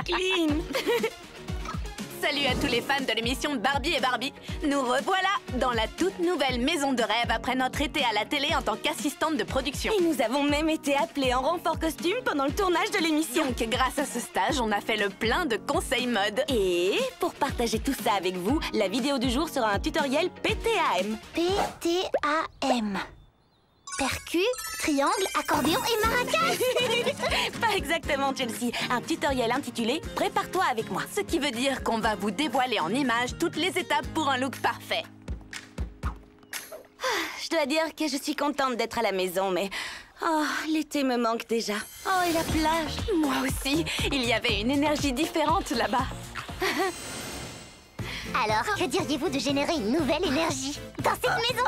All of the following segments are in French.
Brooklyn. Salut à tous les fans de l'émission Barbie et Barbie. Nous revoilà dans la toute nouvelle maison de rêve après notre été à la télé en tant qu'assistante de production. Et nous avons même été appelés en renfort costume pendant le tournage de l'émission. Donc grâce à ce stage, on a fait le plein de conseils mode. Et pour partager tout ça avec vous, la vidéo du jour sera un tutoriel PTAM. PTAM. Percu, triangle, accordéon et maracas. Pas exactement, Chelsea. Un tutoriel intitulé « Prépare-toi avec moi ». Ce qui veut dire qu'on va vous dévoiler en images toutes les étapes pour un look parfait. Je dois dire que je suis contente d'être à la maison, mais... Oh, l'été me manque déjà. Oh, et la plage. Moi aussi, il y avait une énergie différente là-bas. Alors, que diriez-vous de générer une nouvelle énergie dans cette maison?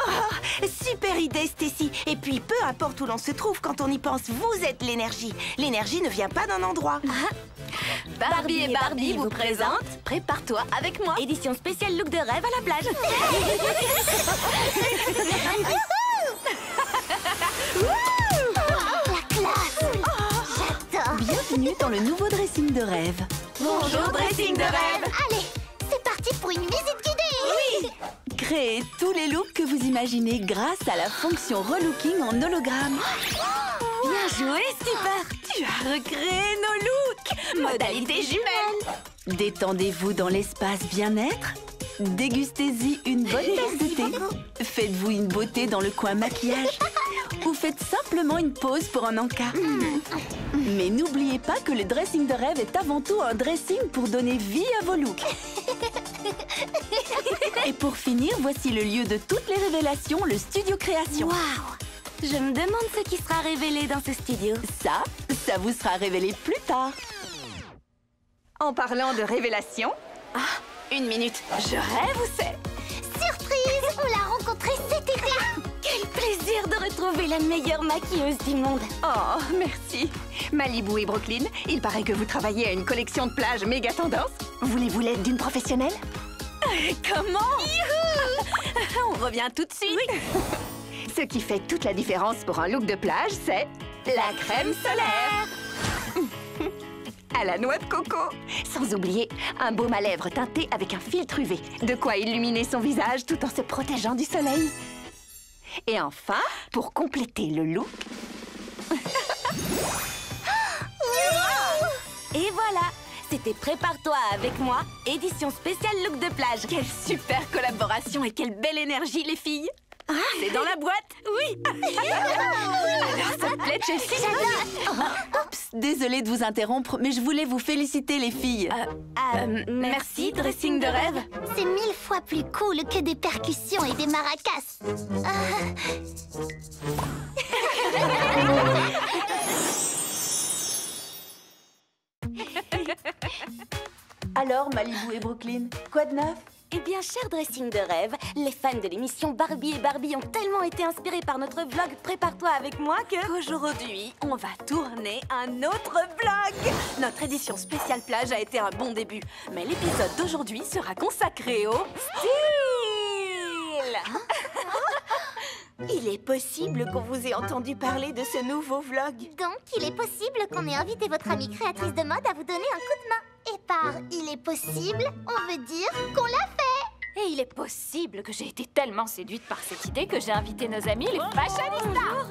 Super idée, Stacy. Et puis, peu importe où l'on se trouve, quand on y pense, vous êtes l'énergie. L'énergie ne vient pas d'un endroit. Barbie et Barbie vous présente Prépare-toi avec moi. Édition spéciale look de rêve à la plage. La classe. J'adore. Bienvenue dans le nouveau dressing de rêve. Bonjour, dressing de rêve. Allez, c'est parti pour une visite guidée. Oui. Créez tous les looks que vous imaginez grâce à la fonction relooking en hologramme. Bien joué, super. Tu as recréé nos looks. Modalité jumelle. Détendez-vous dans l'espace bien-être. Dégustez-y une bonne tasse de thé. Faites-vous une beauté dans le coin maquillage. Ou faites simplement une pause pour un encas. Mais n'oubliez pas que le dressing de rêve est avant tout un dressing pour donner vie à vos looks. Et pour finir, voici le lieu de toutes les révélations, le studio création. Waouh. Je me demande ce qui sera révélé dans ce studio. Ça vous sera révélé plus tard. En parlant de révélation... Une minute, je rêve ou c'est? Surprise, on l'a rencontrée cet été. Quel plaisir de retrouver la meilleure maquilleuse du monde. Oh, merci. Malibu et Brooklyn, il paraît que vous travaillez à une collection de plages méga tendance. Voulez-vous l'aide d'une professionnelle? Comment? On revient tout de suite. Ce qui fait toute la différence pour un look de plage, c'est la crème solaire. À la noix de coco. Sans oublier un baume à lèvres teinté avec un filtre UV. De quoi illuminer son visage tout en se protégeant du soleil. Et enfin, pour compléter le look... Et voilà, c'était Prépare-toi avec moi, édition spéciale look de plage. Quelle super collaboration et quelle belle énergie, les filles. C'est dans la boîte? Oui. Alors, ça te plaît, Chelsea? Oups, désolée de vous interrompre, mais je voulais vous féliciter, les filles. Merci, dressing de rêve. C'est 1000 fois plus cool que des percussions et des maracas. Alors, Malibu et Brooklyn, quoi de neuf? Eh bien, cher dressing de rêve, les fans de l'émission Barbie et Barbie ont tellement été inspirés par notre vlog Prépare-toi avec moi que... Aujourd'hui, on va tourner un autre vlog. Notre édition spéciale plage a été un bon début, mais l'épisode d'aujourd'hui sera consacré au style. Il est possible qu'on vous ait entendu parler de ce nouveau vlog. Donc, il est possible qu'on ait invité votre amie créatrice de mode à vous donner un coup de main. Et par « il est possible », on veut dire qu'on l'a fait. Et il est possible que j'ai été tellement séduite par cette idée que j'ai invité nos amis les fashionistas.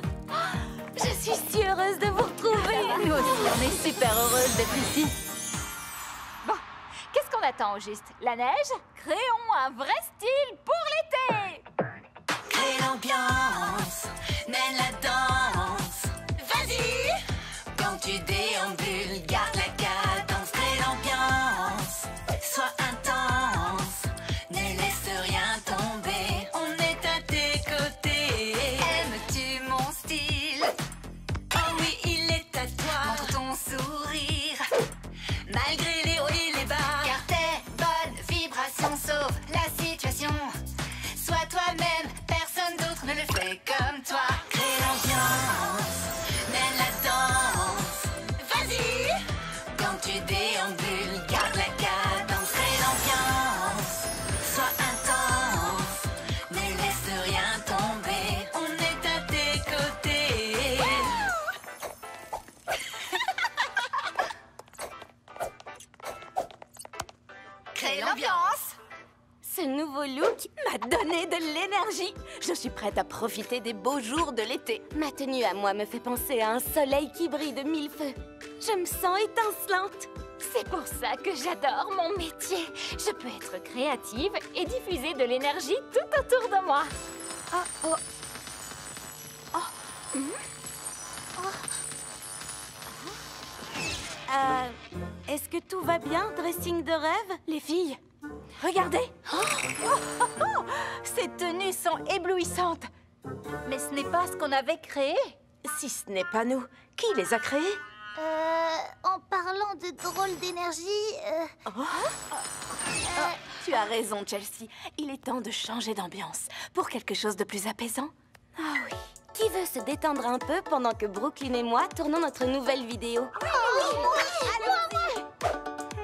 Je suis si heureuse de vous retrouver. Nous aussi, on est super heureuses d'être ici. Bon, qu'est-ce qu'on attend au juste? La neige? Créons un vrai style pour l'été. Crée l'ambiance, mène la danse. Vas-y! Quand tu déambules, garde la cadence. Crée l'ambiance, sois intense. Ne laisse rien tomber, on est à tes côtés. Aimes-tu mon style? Oh oui, il est à toi. Montre ton sourire, malgré les hauts et les bas. Car tes bonnes vibrations sauvent la situation. Sois toi-même, personne d'autre ne le fait comme toi. Crée l'ambiance. Ce nouveau look m'a donné de l'énergie. Je suis prête à profiter des beaux jours de l'été. Ma tenue à moi me fait penser à un soleil qui brille de mille feux. Je me sens étincelante. C'est pour ça que j'adore mon métier. Je peux être créative et diffuser de l'énergie tout autour de moi. Est-ce que tout va bien, dressing de rêve? Les filles, regardez. Ces tenues sont éblouissantes. Mais ce n'est pas ce qu'on avait créé. Si ce n'est pas nous, qui les a créées? En parlant de drôle d'énergie, Tu as raison, Chelsea. Il est temps de changer d'ambiance pour quelque chose de plus apaisant. Ah oui. Qui veut se détendre un peu pendant que Brooklyn et moi tournons notre nouvelle vidéo?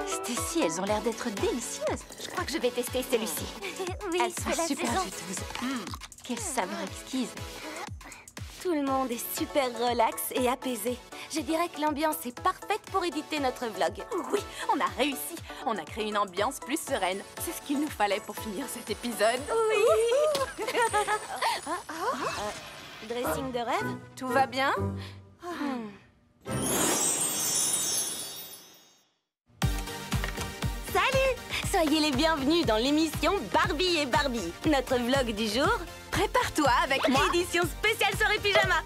Stacy, elles ont l'air d'être délicieuses. Je crois que je vais tester celui-ci. oui, Elles c'est sont la super saison. juteuses. Quelle saveur exquise. Tout le monde est super relax et apaisé. Je dirais que l'ambiance est parfaite pour éditer notre vlog. Oui, on a réussi. On a créé une ambiance plus sereine. C'est ce qu'il nous fallait pour finir cet épisode. Oui. Dressing de rêve? Tout va bien? Salut! Soyez les bienvenus dans l'émission Barbie et Barbie. Notre vlog du jour, Prépare-toi avec moi. édition spéciale soirée pyjama.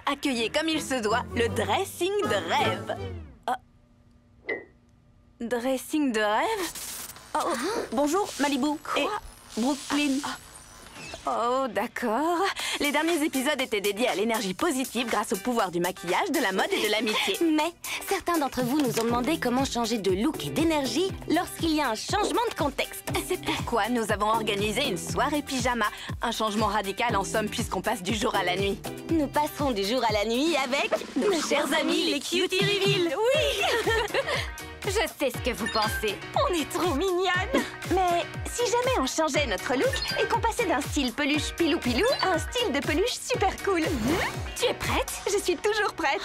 Accueillez comme il se doit le dressing de rêve. Dressing de rêve? Bonjour, Malibu et Brooklyn. Oh, d'accord. Les derniers épisodes étaient dédiés à l'énergie positive grâce au pouvoir du maquillage, de la mode et de l'amitié. Mais certains d'entre vous nous ont demandé comment changer de look et d'énergie lorsqu'il y a un changement de contexte. C'est pourquoi nous avons organisé une soirée pyjama. Un changement radical en somme puisqu'on passe du jour à la nuit. Nous passerons du jour à la nuit avec Nos chers amis les Cutie Reveal. Oui. Je sais ce que vous pensez. On est trop mignonnes. Mais si jamais on changeait notre look et qu'on passait d'un style peluche pilou-pilou à un style de peluche super cool. Tu es prête? Je suis toujours prête.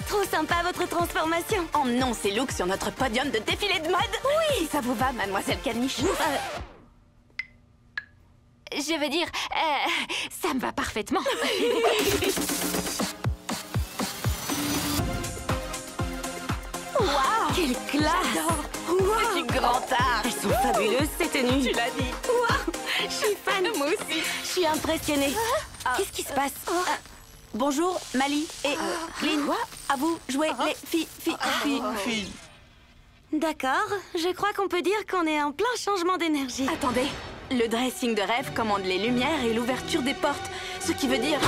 Trop sympa votre transformation. Emmenons ces looks sur notre podium de défilé de mode. Oui. Ça vous va, mademoiselle Caniche? Je veux dire, ça me va parfaitement. Quelle classe! C'est du grand art. Elles sont fabuleuses ces tenues. Tu l'as dit. Je suis fan. Moi aussi. Je suis impressionnée. Qu'est-ce qui se passe? Bonjour, Mali et Lynn. À vous, jouez les filles. D'accord, je crois qu'on peut dire qu'on est en plein changement d'énergie. Attendez, le dressing de rêve commande les lumières et l'ouverture des portes. Ce qui veut dire...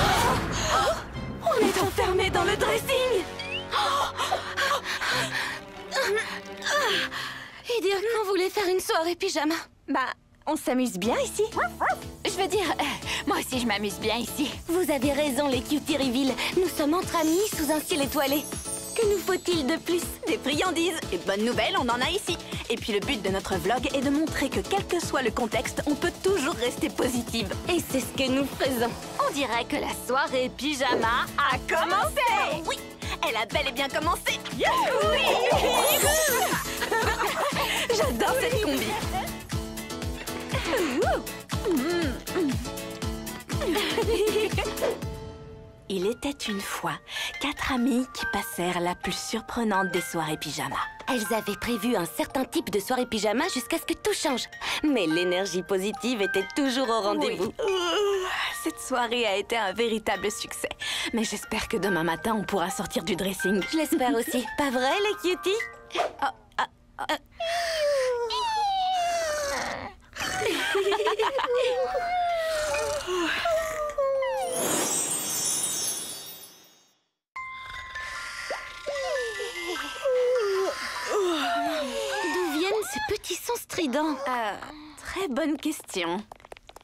On est enfermés dans le dressing. Et dire qu'on voulait faire une soirée pyjama. Bah, on s'amuse bien ici. Je veux dire, moi aussi je m'amuse bien ici. Vous avez raison les Cutie Reveal. Nous sommes entre amis sous un ciel étoilé. Que nous faut-il de plus? Des friandises. Et bonne nouvelle, on en a ici. Et puis le but de notre vlog est de montrer que quel que soit le contexte, on peut toujours rester positive. Et c'est ce que nous faisons. On dirait que la soirée pyjama a commencé. Oui, elle a bel et bien commencé. J'adore cette combi. Il était une fois 4 amies qui passèrent la plus surprenante des soirées pyjama. Elles avaient prévu un certain type de soirée pyjama jusqu'à ce que tout change. Mais l'énergie positive était toujours au rendez-vous. Cette soirée a été un véritable succès. Mais j'espère que demain matin, on pourra sortir du dressing. Je l'espère aussi. Pas vrai, les cuties? D'où viennent ces petits sons stridents? Très bonne question.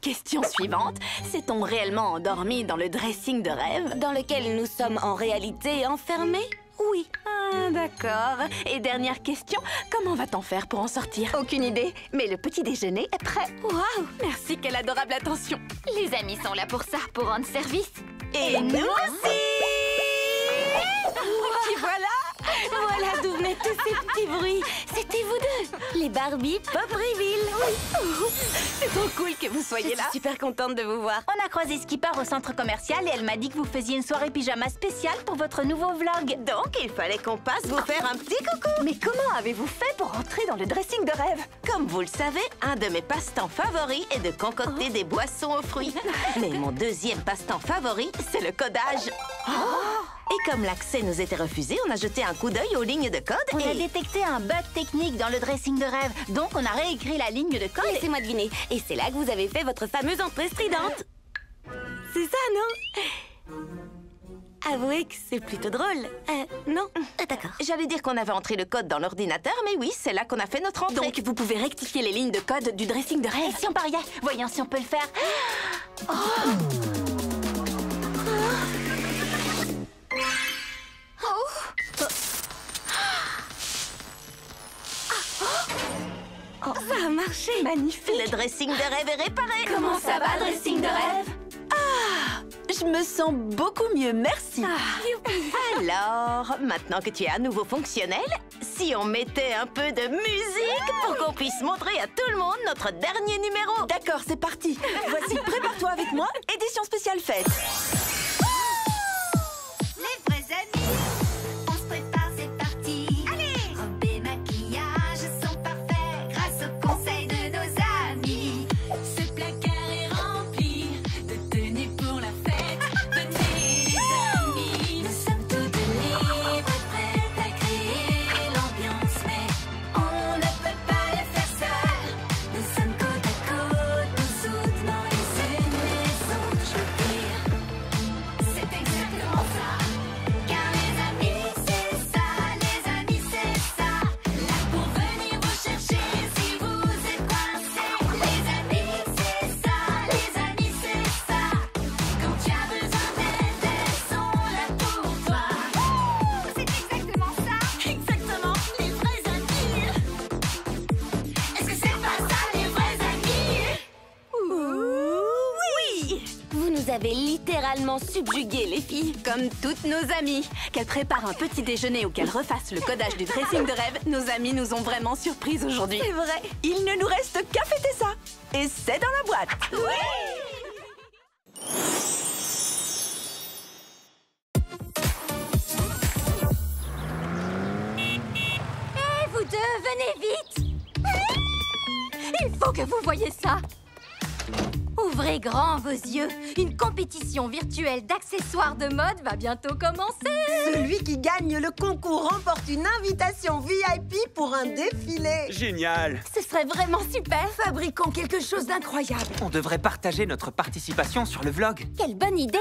Question suivante, s'est-on réellement endormi dans le dressing de rêve? Dans lequel nous sommes en réalité enfermés? Oui. D'accord. Et dernière question, comment va-t-on faire pour en sortir? Aucune idée, mais le petit déjeuner est prêt. Waouh! Merci, quelle adorable attention. Les amis sont là pour ça, pour rendre service. Et nous aussi! Arrêtez ces petits bruits. C'était vous deux, les Barbie Pop Reveal. Oui. C'est trop cool que vous Je soyez suis là. super contente de vous voir. On a croisé Skipper au centre commercial et elle m'a dit que vous faisiez une soirée pyjama spéciale pour votre nouveau vlog. Donc, il fallait qu'on passe vous faire un petit coucou. Mais comment avez-vous fait pour entrer dans le dressing de rêve? Comme vous le savez, un de mes passe-temps favoris est de concocter des boissons aux fruits. Mais mon deuxième passe-temps favori, c'est le codage. Et comme l'accès nous était refusé, on a jeté un coup d'œil aux lignes de code On a et... détecté un bug technique dans le dressing de rêve. Donc on a réécrit la ligne de code. Laissez-moi deviner. Et c'est là que vous avez fait votre fameuse entrée stridente. C'est ça, non? Avouez que c'est plutôt drôle. Non? D'accord. J'allais dire qu'on avait entré le code dans l'ordinateur, mais oui, c'est là qu'on a fait notre entrée. Donc, vous pouvez rectifier les lignes de code du dressing de Et rêve. si on pariait? Voyons si on peut le faire. Ça a marché. Magnifique. Le dressing de rêve est réparé. Comment ça va, dressing de rêve? Je me sens beaucoup mieux, merci. Alors, maintenant que tu es à nouveau fonctionnel, si on mettait un peu de musique pour qu'on puisse montrer à tout le monde notre dernier numéro. D'accord, c'est parti. Voici Prépare-toi avec moi, édition spéciale fête. Les vrais amis, on se prépare, c'est parti. Allez, robe et maquillage sont parfaits grâce au conseil de nos amis. Ce placard est rempli de tenues pour la fête. Venez les amis, nous sommes toutes libres, prêtes à créer l'ambiance, mais on ne peut pas le faire seul. Nous sommes côte à côte, nous soutenons les unes les autres. Je veux dire, c'est exactement ça. Car les amis, c'est ça, les amis, c'est ça. Là pour venir vous chercher si vous êtes coincés. Les amis, c'est ça, les amis, c'est ça. Quand tu as besoin d'aide, elles sont là pour toi. C'est exactement ça. Exactement, les vrais amis. Est-ce que c'est pas ça, les vrais amis? Oui! Vous nous avez littéralement subjugués, les filles. Comme toutes nos amies. Qu'elles préparent un petit déjeuner ou qu'elles refassent le codage du dressing de rêve, nos amis nous ont vraiment surprises aujourd'hui. C'est vrai. Il ne nous reste qu'à fêter ça. Et c'est dans la boîte. Vous deux, venez vite! Il faut que vous voyiez ça! Ouvrez grand vos yeux! Une compétition virtuelle d'accessoires de mode va bientôt commencer! Celui qui gagne le concours remporte une invitation VIP pour un défilé. Génial! Ce serait vraiment super! Fabriquons quelque chose d'incroyable. On devrait partager notre participation sur le vlog. Quelle bonne idée!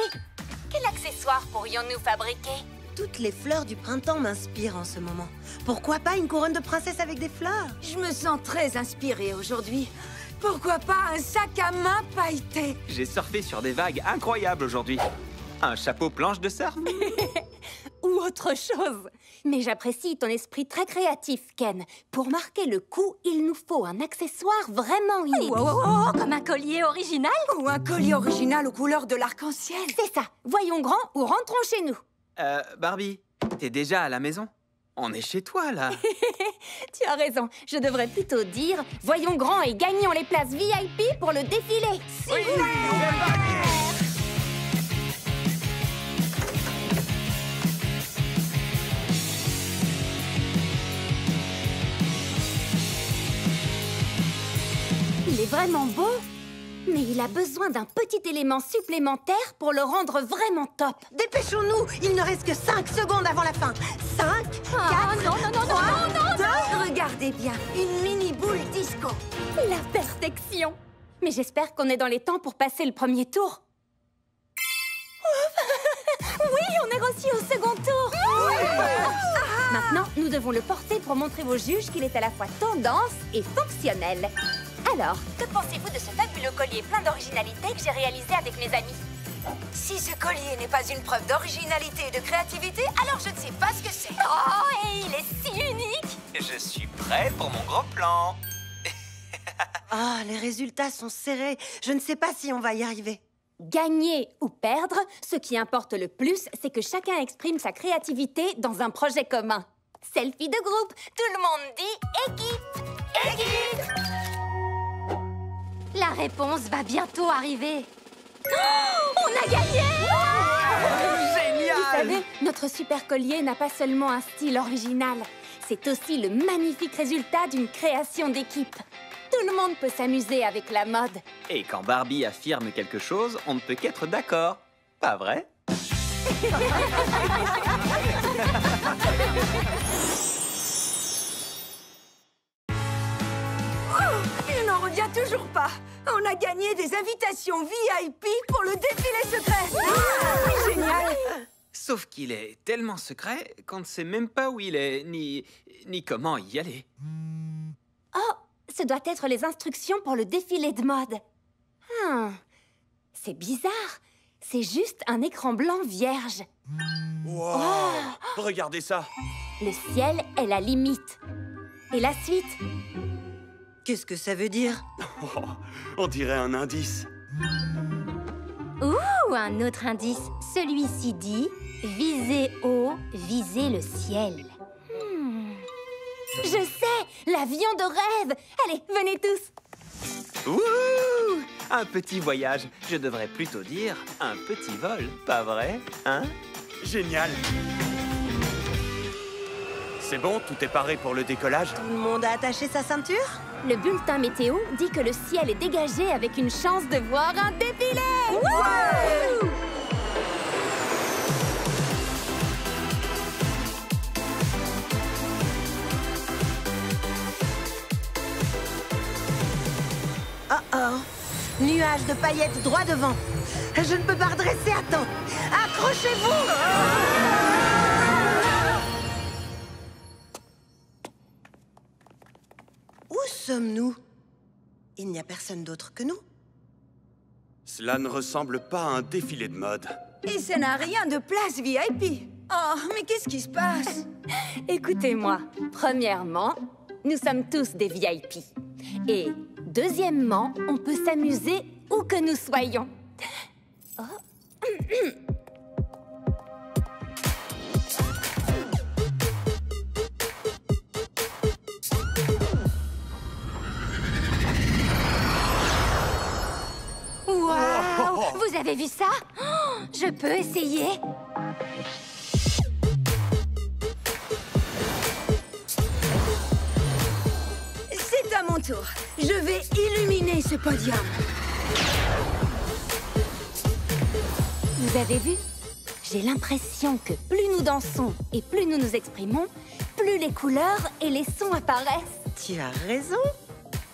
Quel accessoire pourrions-nous fabriquer? Toutes les fleurs du printemps m'inspirent en ce moment. Pourquoi pas une couronne de princesse avec des fleurs? Je me sens très inspirée aujourd'hui. Pourquoi pas un sac à main pailleté? J'ai surfé sur des vagues incroyables aujourd'hui. Un chapeau planche de surf? Ou autre chose. Mais j'apprécie ton esprit très créatif, Ken. Pour marquer le coup, il nous faut un accessoire vraiment inédit. Comme un collier original? Ou un collier original aux couleurs de l'arc-en-ciel? C'est ça. Voyons grand ou rentrons chez nous. Barbie, t'es déjà à la maison? On est chez toi, là. Tu as raison. Je devrais plutôt dire voyons grand et gagnons les places VIP pour le défilé. Il est vraiment beau, mais il a besoin d'un petit élément supplémentaire pour le rendre vraiment top. Dépêchons-nous, il ne reste que 5 secondes avant la fin. 5, 4, non, non, non, 3, non, non, 2... Regardez bien, une mini boule disco. La perfection. Mais j'espère qu'on est dans les temps pour passer le premier tour. Oui, on est reçu au second tour. Maintenant, nous devons le porter pour montrer aux juges qu'il est à la fois tendance et fonctionnel. Alors, que pensez-vous de ce fabuleux collier plein d'originalité que j'ai réalisé avec mes amis? Si ce collier n'est pas une preuve d'originalité et de créativité, alors je ne sais pas ce que c'est. Oh, et il est si unique! Je suis prêt pour mon gros plan. Ah, les résultats sont serrés. Je ne sais pas si on va y arriver. Gagner ou perdre, ce qui importe le plus, c'est que chacun exprime sa créativité dans un projet commun. Selfie de groupe. Tout le monde dit équipe. Équipe. La réponse va bientôt arriver. On a gagné! Génial! Vous savez, notre super collier n'a pas seulement un style original. C'est aussi le magnifique résultat d'une création d'équipe. Tout le monde peut s'amuser avec la mode. Et quand Barbie affirme quelque chose, on ne peut qu'être d'accord. Pas vrai? Il n'en revient toujours pas. On a gagné des invitations VIP pour le défilé secret. Génial. Sauf qu'il est tellement secret qu'on ne sait même pas où il est, ni comment y aller. Oh, ce doit être les instructions pour le défilé de mode. C'est bizarre. C'est juste un écran blanc vierge. Wow. Regardez ça. Le ciel est la limite. Et la suite? Qu'est-ce que ça veut dire? Oh, on dirait un indice. Ouh, un autre indice. Celui-ci dit « Visez haut, visez le ciel ». Je sais, l'avion de rêve. Allez, venez tous. Ouh! Un petit voyage. Je devrais plutôt dire un petit vol, pas vrai, hein? Génial. C'est bon, tout est paré pour le décollage? Tout le monde a attaché sa ceinture? Le bulletin météo dit que le ciel est dégagé avec une chance de voir un défilé. Wouhou! Nuage de paillettes droit devant. Je ne peux pas redresser à temps. Accrochez-vous! Où sommes-nous? Il n'y a personne d'autre que nous. Cela ne ressemble pas à un défilé de mode. Et ça n'a rien de place VIP. Oh, mais qu'est-ce qui se passe? Écoutez-moi. Premièrement, nous sommes tous des VIP. Et deuxièmement, on peut s'amuser où que nous soyons. Oh. Waouh! Vous avez vu ça? Oh, je peux essayer? C'est à mon tour. Je vais illuminer ce podium. Vous avez vu? J'ai l'impression que plus nous dansons et plus nous nous exprimons, plus les couleurs et les sons apparaissent. Tu as raison.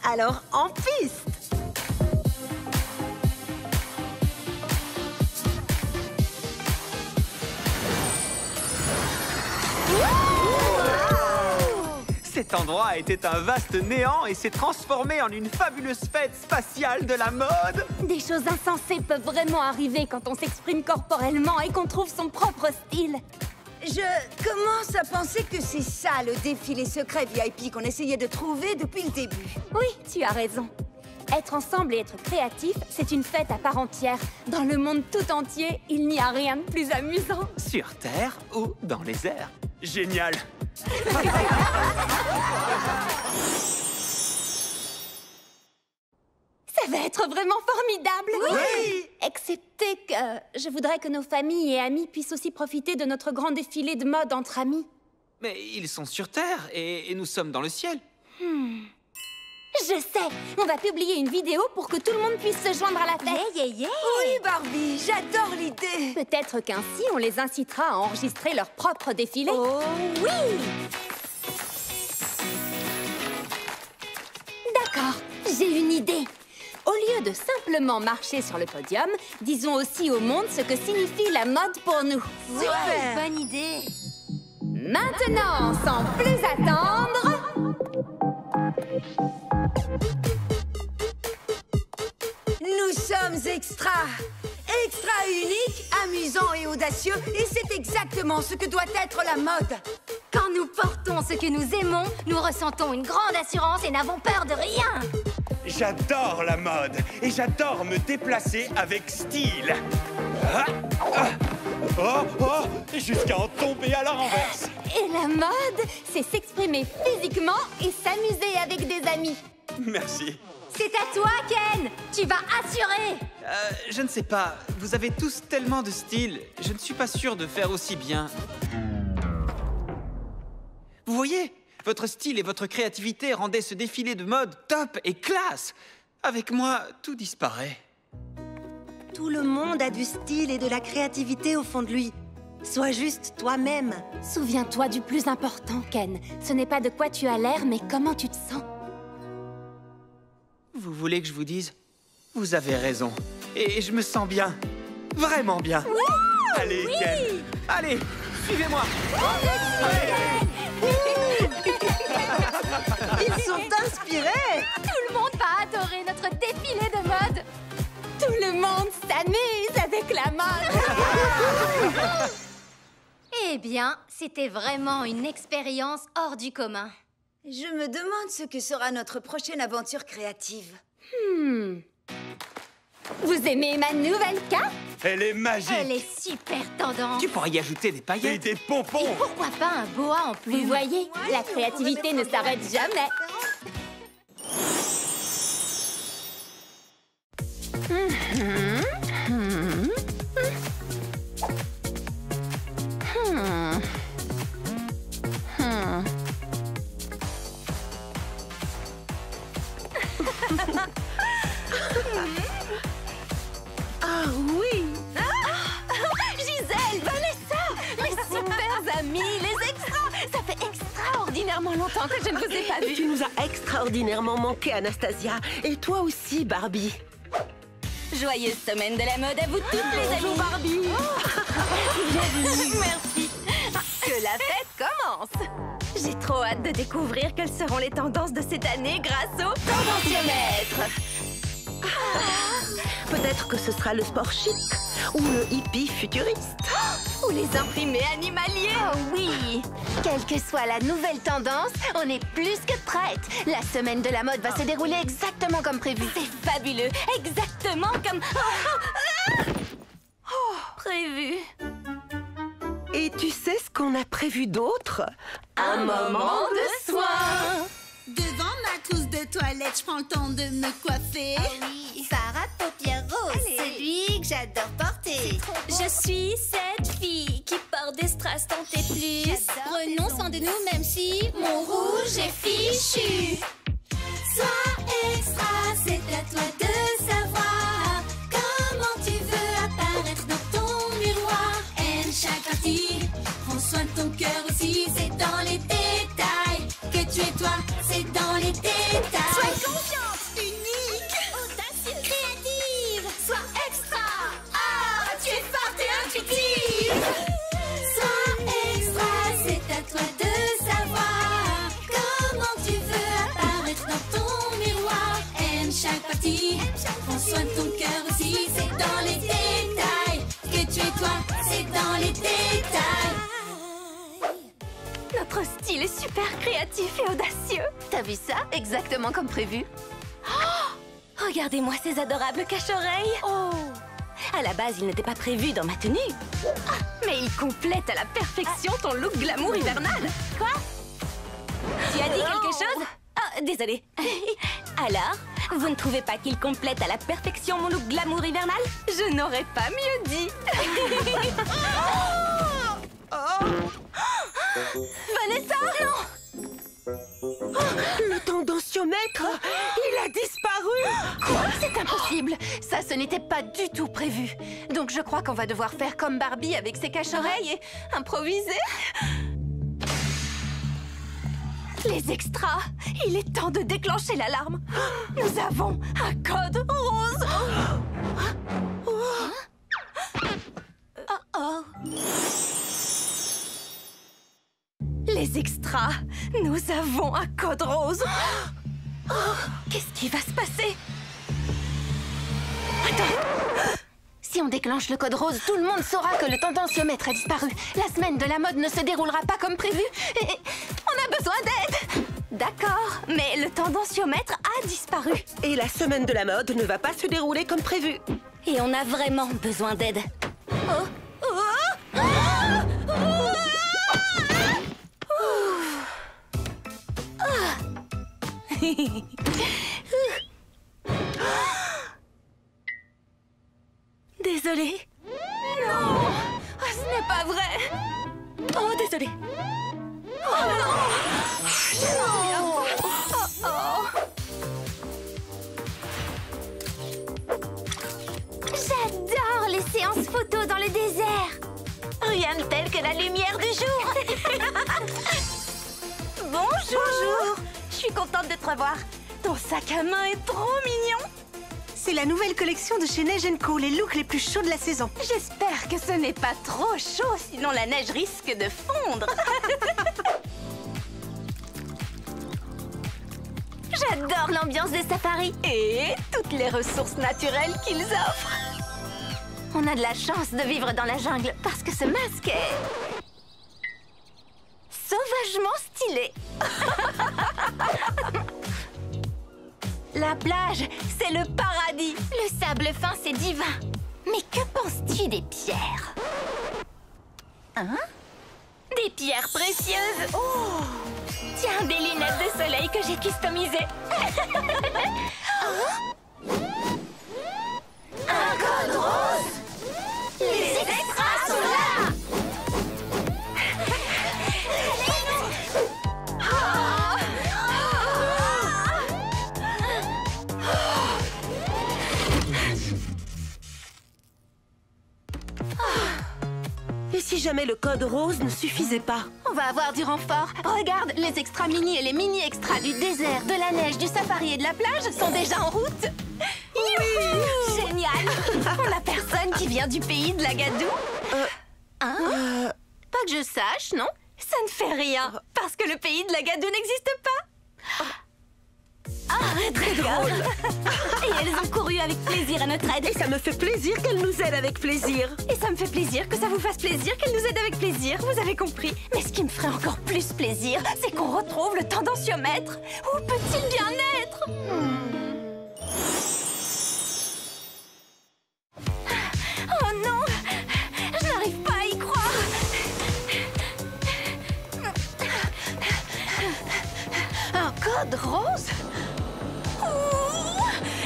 Alors, en piste! Cet endroit était un vaste néant et s'est transformé en une fabuleuse fête spatiale de la mode. Des choses insensées peuvent vraiment arriver quand on s'exprime corporellement et qu'on trouve son propre style. Je commence à penser que c'est ça le défilé secret VIP qu'on essayait de trouver depuis le début. Oui, tu as raison. Être ensemble et être créatif, c'est une fête à part entière. Dans le monde tout entier, il n'y a rien de plus amusant. Sur Terre ou dans les airs. Génial. Ça va être vraiment formidable. Oui. Excepté que je voudrais que nos familles et amis puissent aussi profiter de notre grand défilé de mode entre amis. Mais ils sont sur Terre et nous sommes dans le ciel. Je sais. On va publier une vidéo pour que tout le monde puisse se joindre à la fête. Oui, Barbie, j'adore l'idée. Peut-être qu'ainsi, on les incitera à enregistrer leur propre défilé. Oh oui! D'accord, j'ai une idée. Au lieu de simplement marcher sur le podium, disons aussi au monde ce que signifie la mode pour nous. Super! Bonne idée! Maintenant, sans plus attendre... Nous sommes extra! Extra unique, amusant et audacieux, et c'est exactement ce que doit être la mode. Quand nous portons ce que nous aimons, nous ressentons une grande assurance et n'avons peur de rien. J'adore la mode et j'adore me déplacer avec style. Ah, ah, oh, oh, jusqu'à en tomber à la renverse. Et la mode, c'est s'exprimer physiquement et s'amuser avec des amis. Merci. C'est à toi, Ken. Tu vas assurer. Je ne sais pas. Vous avez tous tellement de style. Je ne suis pas sûr de faire aussi bien. Vous voyez, votre style et votre créativité rendaient ce défilé de mode top et classe. Avec moi, tout disparaît. Tout le monde a du style et de la créativité au fond de lui. Sois juste toi-même. Souviens-toi du plus important, Ken. Ce n'est pas de quoi tu as l'air, mais comment tu te sens. Vous voulez que je vous dise? Vous avez raison. Et je me sens bien. Vraiment bien. Oui! Allez, Oui! Ken. Allez, suivez-moi. Ils sont inspirés. Tout le monde va adorer notre défilé de mode. Tout le monde s'amuse avec la mode. Eh bien, c'était vraiment une expérience hors du commun. Je me demande ce que sera notre prochaine aventure créative. Vous aimez ma nouvelle cape? Elle est magique. Elle est super tendance. Tu pourrais y ajouter des Et paillettes. des pompons. Et pourquoi pas un boa en Vous plume? voyez, la créativité ne s'arrête jamais. Ah oui. Gisèle, Vanessa, mes super amis, les extras. Ça fait extraordinairement longtemps que je ne vous ai pas vus. Tu nous as extraordinairement manqué, Anastasia. Et toi aussi, Barbie. Joyeuse semaine de la mode à vous toutes, les amis. Barbie. Merci. Que la fête commence. J'ai trop hâte de découvrir quelles seront les tendances de cette année grâce au tendanciomètre. Peut-être que ce sera le sport chic ou le hippie futuriste. Ou les imprimés animaliers. Oh oui! Quelle que soit la nouvelle tendance, on est plus que prête. La semaine de la mode va se dérouler exactement comme prévu. C'est fabuleux. Exactement comme... prévu. Et tu sais ce qu'on a prévu d'autre? Un moment de soin. Devant ma trousse de toilette, je prends le temps de me coiffer. Farah paupières roses, celui que j'adore porter. Je suis cette fille qui porte des strass tant et plus. Prenons soin de nous même si mon rouge est fichu. Sois extra, c'est à toi de savoir comment tu veux apparaître dans ton miroir. Aime chaque partie, prends soin de ton cœur aussi. C'est dans les détails que tu es toi, c'est dans les détails. Sois confiante, unique, audacieuse, créative. Sois extra. Ah, tu es forte et intuitive. Sois extra, c'est à toi de savoir comment tu veux apparaître dans ton miroir. Aime chaque partie, prends soin de ton cœur aussi. C'est dans les détails que tu es toi, c'est dans les détails. Notre style est super créatif et audacieux. T'as vu ça? Exactement comme prévu. Regardez-moi ces adorables cache-oreilles. Oh! À la base, ils n'étaient pas prévus dans ma tenue. Mais ils complètent à la perfection ton look glamour hivernal. Quoi? Tu as dit quelque chose? Ah, désolée. Alors, vous ne trouvez pas qu'ils complètent à la perfection mon look glamour hivernal? Je n'aurais pas mieux dit. Vanessa, non! Le tendanciomètre, il a disparu. Quoi? C'est impossible! Ça, ce n'était pas du tout prévu. Donc je crois qu'on va devoir faire comme Barbie avec ses cache-oreilles et improviser. Les extras, il est temps de déclencher l'alarme. Nous avons un code rose. Oh. Les extras, nous avons un code rose. Oh, qu'est-ce qui va se passer? Attends! Si on déclenche le code rose, tout le monde saura que le tendanciomètre a disparu. La semaine de la mode ne se déroulera pas comme prévu. Et on a besoin d'aide. D'accord, mais le tendanciomètre a disparu. Et la semaine de la mode ne va pas se dérouler comme prévu. Et on a vraiment besoin d'aide. Oh. Désolée. Non, ce n'est pas vrai. Oh, désolée. Oh non. J'adore les séances photos dans le désert. Rien de tel que la lumière du jour. Bonjour. Je suis contente de te revoir. Ton sac à main est trop mignon. C'est la nouvelle collection de chez Neige & Co, les looks les plus chauds de la saison. J'espère que ce n'est pas trop chaud, sinon la neige risque de fondre. J'adore l'ambiance des safaris. Et toutes les ressources naturelles qu'ils offrent. On a de la chance de vivre dans la jungle parce que ce masque est sauvagement stylé. La plage, c'est le paradis. Le sable fin, c'est divin. Mais que penses-tu des pierres? Hein? Des pierres précieuses. Oh! Tiens, des lunettes de soleil que j'ai customisées. Un code rose. Les extras sont là. Et si jamais le code rose ne suffisait pas? On va avoir du renfort. Regarde, les extras mini et les mini extras du désert, de la neige, du safari et de la plage sont déjà en route. Youhou! Génial. On a personne qui vient du pays de la gadoue. Hein? Pas que je sache, non? Ça ne fait rien, parce que le pays de la gadoue n'existe pas. Très drôle. Et elles ont couru avec plaisir à notre aide. Et ça me fait plaisir qu'elle nous aide avec plaisir. Et ça me fait plaisir que ça vous fasse plaisir qu'elle nous aide avec plaisir, vous avez compris. Mais ce qui me ferait encore plus plaisir, c'est qu'on retrouve le tendanciomètre. Où peut-il bien être? Oh non, je n'arrive pas à y croire. Un code rose?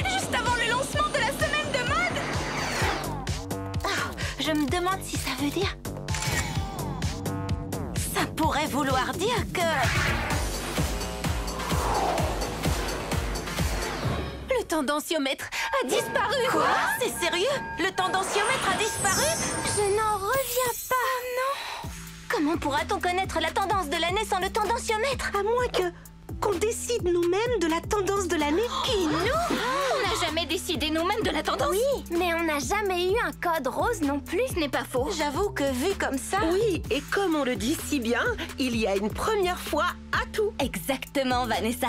Juste avant le lancement de la semaine de mode. Je me demande si ça veut dire... Ça pourrait vouloir dire que... Le tendanciomètre a disparu. Quoi? C'est sérieux? Le tendanciomètre a disparu? Je n'en reviens pas. Non. Comment pourra-t-on connaître la tendance de l'année sans le tendanciomètre? À moins qu'on décide nous-mêmes de la tendance de l'année. Qui, nous? On n'a jamais décidé nous-mêmes de la tendance. Oui, mais on n'a jamais eu un code rose non plus, ce n'est pas faux. J'avoue que vu comme ça... Oui, et comme on le dit si bien, il y a une première fois à tout. Exactement, Vanessa.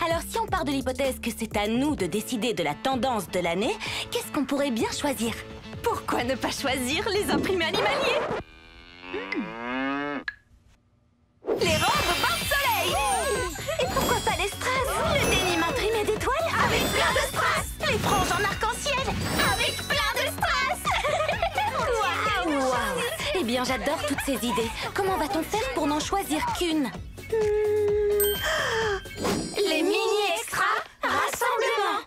Alors si on part de l'hypothèse que c'est à nous de décider de la tendance de l'année, qu'est-ce qu'on pourrait bien choisir? Pourquoi ne pas choisir les imprimés animaliers? Les robes bain de soleil. Et pourquoi pas les strass? Le denim imprimé d'étoiles avec plein de strass. Les franges en arc-en-ciel avec plein de strass. Waouh. Eh bien, j'adore toutes ces idées. Comment va-t-on faire pour n'en choisir qu'une? Les mini-extras rassemblement.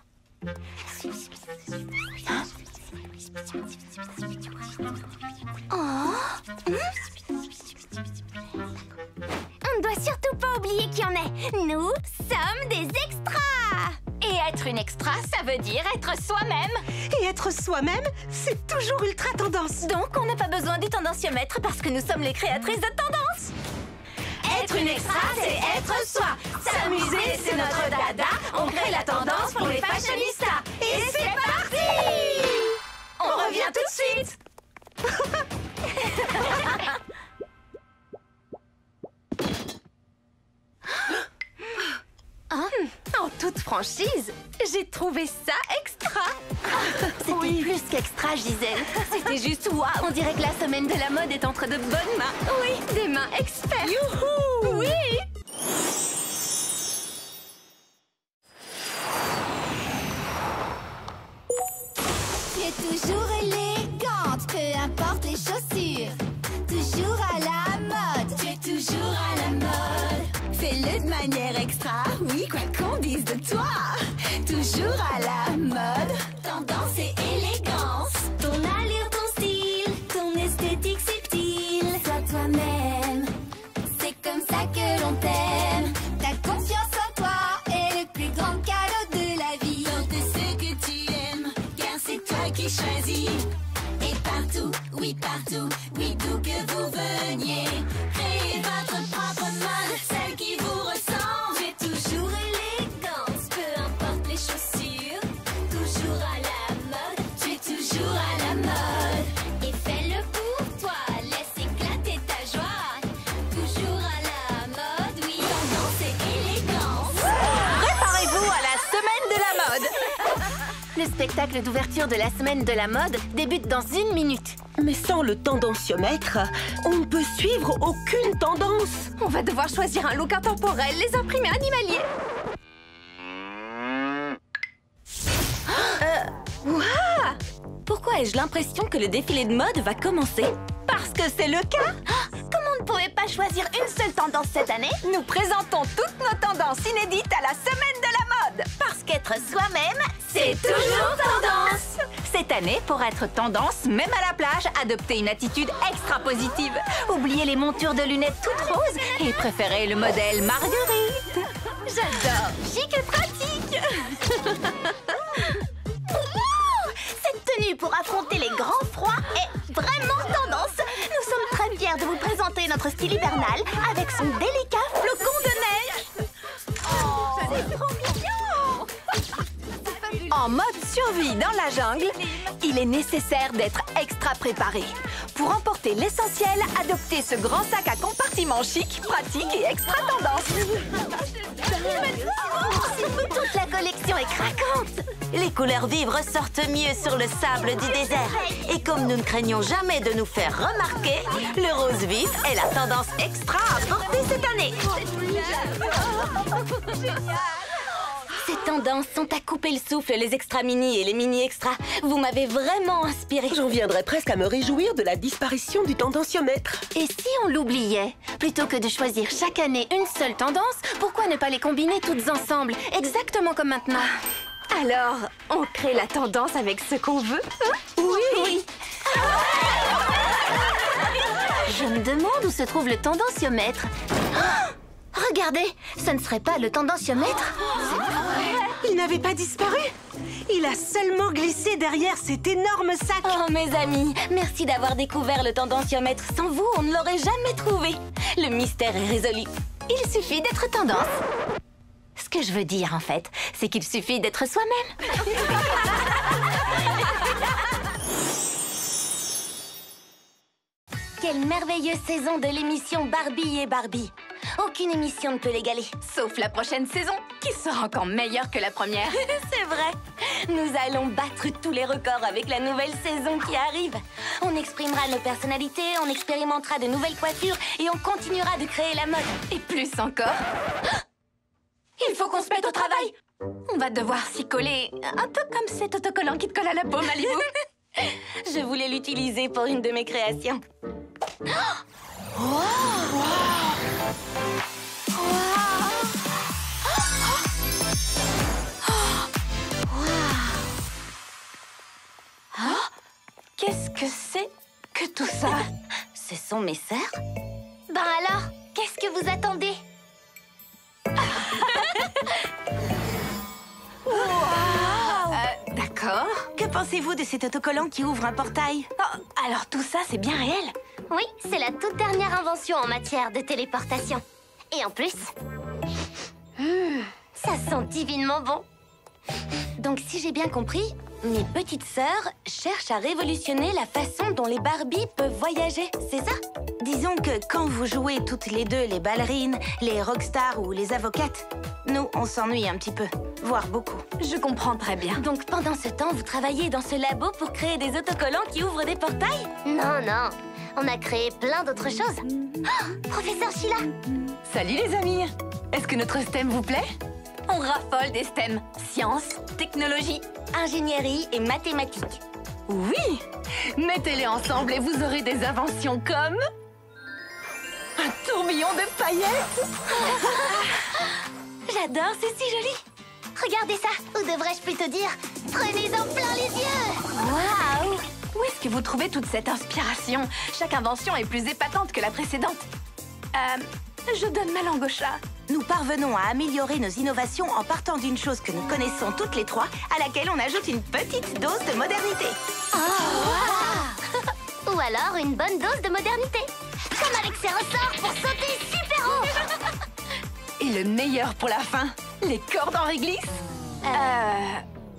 On ne doit surtout pas oublier qui on est. Nous sommes des extras. Et être une extra, ça veut dire être soi-même. Et être soi-même, c'est toujours ultra tendance. Donc, on n'a pas besoin du tendanciomètre parce que nous sommes les créatrices de tendance. Être une extra, c'est être soi. S'amuser, c'est notre dada. On crée la tendance pour les fashionistas. Et c'est parti! On revient tout de suite. En toute franchise, j'ai trouvé ça extra. C'était plus qu'extra, Gisèle. C'était juste waouh. On dirait que la semaine de la mode est entre de bonnes mains. Oui, des mains expertes. Youhou! Oui. Tu es toujours élégante, peu importe les chaussures. Toujours à la mode, tu es toujours à la mode. Fais-le de manière extra, oui, quoi qu'on dise de toi. Toujours à la mode, tendance et élégance. Ton allure, ton style, ton esthétique subtile. Sois toi-même, c'est comme ça que l'on t'aime. Ta confiance en toi est le plus grand cadeau de la vie. Porte ce que tu aimes, car c'est toi qui choisis. Et partout, oui, d'où que vous veniez, créez votre propre mode, celle qui vous ressemble. Tu es toujours élégante, peu importe les chaussures. Toujours à la mode, tu es toujours à la mode. Et fais-le pour toi, laisse éclater ta joie. Toujours à la mode, oui, tendance et élégance. Préparez-vous à la semaine de la mode. Le spectacle d'ouverture de la semaine de la mode débute dans 1 minute. Mais sans le tendanciomètre, on ne peut suivre aucune tendance. On va devoir choisir un look intemporel, les imprimés animaliers. Ouah! Pourquoi ai-je l'impression que le défilé de mode va commencer? Parce que c'est le cas! Comme on ne pouvait pas choisir une seule tendance cette année, Nous présentons toutes nos tendances inédites à la semaine de la mode. parce qu'être soi-même, C'est toujours tendance. Cette année, pour être tendance, même à la plage, adoptez une attitude extra positive. Oubliez les montures de lunettes toutes roses et préférez le modèle Marguerite. j'adore. Chic et pratique. Cette tenue pour affronter les grands froids est vraiment tendance. Nous sommes très fiers de vous présenter notre style hivernal avec son délicat flocon de neige. C'est trop mignon. En mode survie dans la jungle, il est nécessaire d'être extra préparé. Pour emporter l'essentiel, adoptez ce grand sac à compartiment chic, pratique et extra tendance. Toute la collection est craquante. Les couleurs vives ressortent mieux sur le sable du désert. Et comme nous ne craignons jamais de nous faire remarquer, le rose vif est la tendance extra à porter cette année. Ces tendances sont à couper le souffle, les extra mini et les mini extra. Vous m'avez vraiment inspirée. J'en viendrais presque à me réjouir de la disparition du tendanciomètre. Et si on l'oubliait? Plutôt que de choisir chaque année une seule tendance, pourquoi ne pas les combiner toutes ensemble, exactement comme maintenant? Alors, on crée la tendance avec ce qu'on veut, hein? Oui. Je me demande où se trouve le tendanciomètre. Oh, regardez, ce ne serait pas le tendanciomètre? Il n'avait pas disparu. Il a seulement glissé derrière cet énorme sac. Oh mes amis, merci d'avoir découvert le tendanciomètre. Sans vous, on ne l'aurait jamais trouvé. Le mystère est résolu. Il suffit d'être tendance. Ce que je veux dire, en fait, c'est qu'il suffit d'être soi-même. Quelle merveilleuse saison de l'émission Barbie et Barbie. Aucune émission ne peut l'égaler. Sauf la prochaine saison, qui sera encore meilleure que la première. C'est vrai. Nous allons battre tous les records avec la nouvelle saison qui arrive. On exprimera nos personnalités, on expérimentera de nouvelles coiffures et on continuera de créer la mode. Et plus encore, il faut qu'on se mette au travail. On va devoir s'y coller, un peu comme cet autocollant qui te colle à la peau, Malibu. Je voulais l'utiliser pour une de mes créations. Qu'est-ce que c'est que tout ça? Ce sont mes sœurs? Ben alors, qu'est-ce que vous attendez? D'accord. Que pensez-vous de cet autocollant qui ouvre un portail? Oh, alors tout ça, c'est bien réel? Oui, c'est la toute dernière invention en matière de téléportation. Et en plus, ça sent divinement bon. Donc si j'ai bien compris, mes petites sœurs cherchent à révolutionner la façon dont les Barbies peuvent voyager, c'est ça? Disons que quand vous jouez toutes les deux les ballerines, les rockstars ou les avocates, nous, on s'ennuie un petit peu, voire beaucoup. Je comprends très bien. Donc pendant ce temps, vous travaillez dans ce labo pour créer des autocollants qui ouvrent des portails? Non, non, on a créé plein d'autres choses. Oh, professeur Sheila! Salut les amis. Est-ce que notre STEM vous plaît? On raffole des STEM. Sciences, technologie, Ingénierie et mathématiques. oui. Mettez-les ensemble et vous aurez des inventions comme... un tourbillon de paillettes. J'adore, c'est si joli. Regardez ça, ou devrais-je plutôt dire, prenez-en plein les yeux. Waouh! Où est-ce que vous trouvez toute cette inspiration? Chaque invention est plus épatante que la précédente. Je donne ma langue au chat. Nous parvenons à améliorer nos innovations en partant d'une chose que nous connaissons toutes les trois, à laquelle on ajoute une petite dose de modernité. Ou alors une bonne dose de modernité. Comme avec ses ressorts pour sauter super haut. Et le meilleur pour la fin, les cordes en réglisse.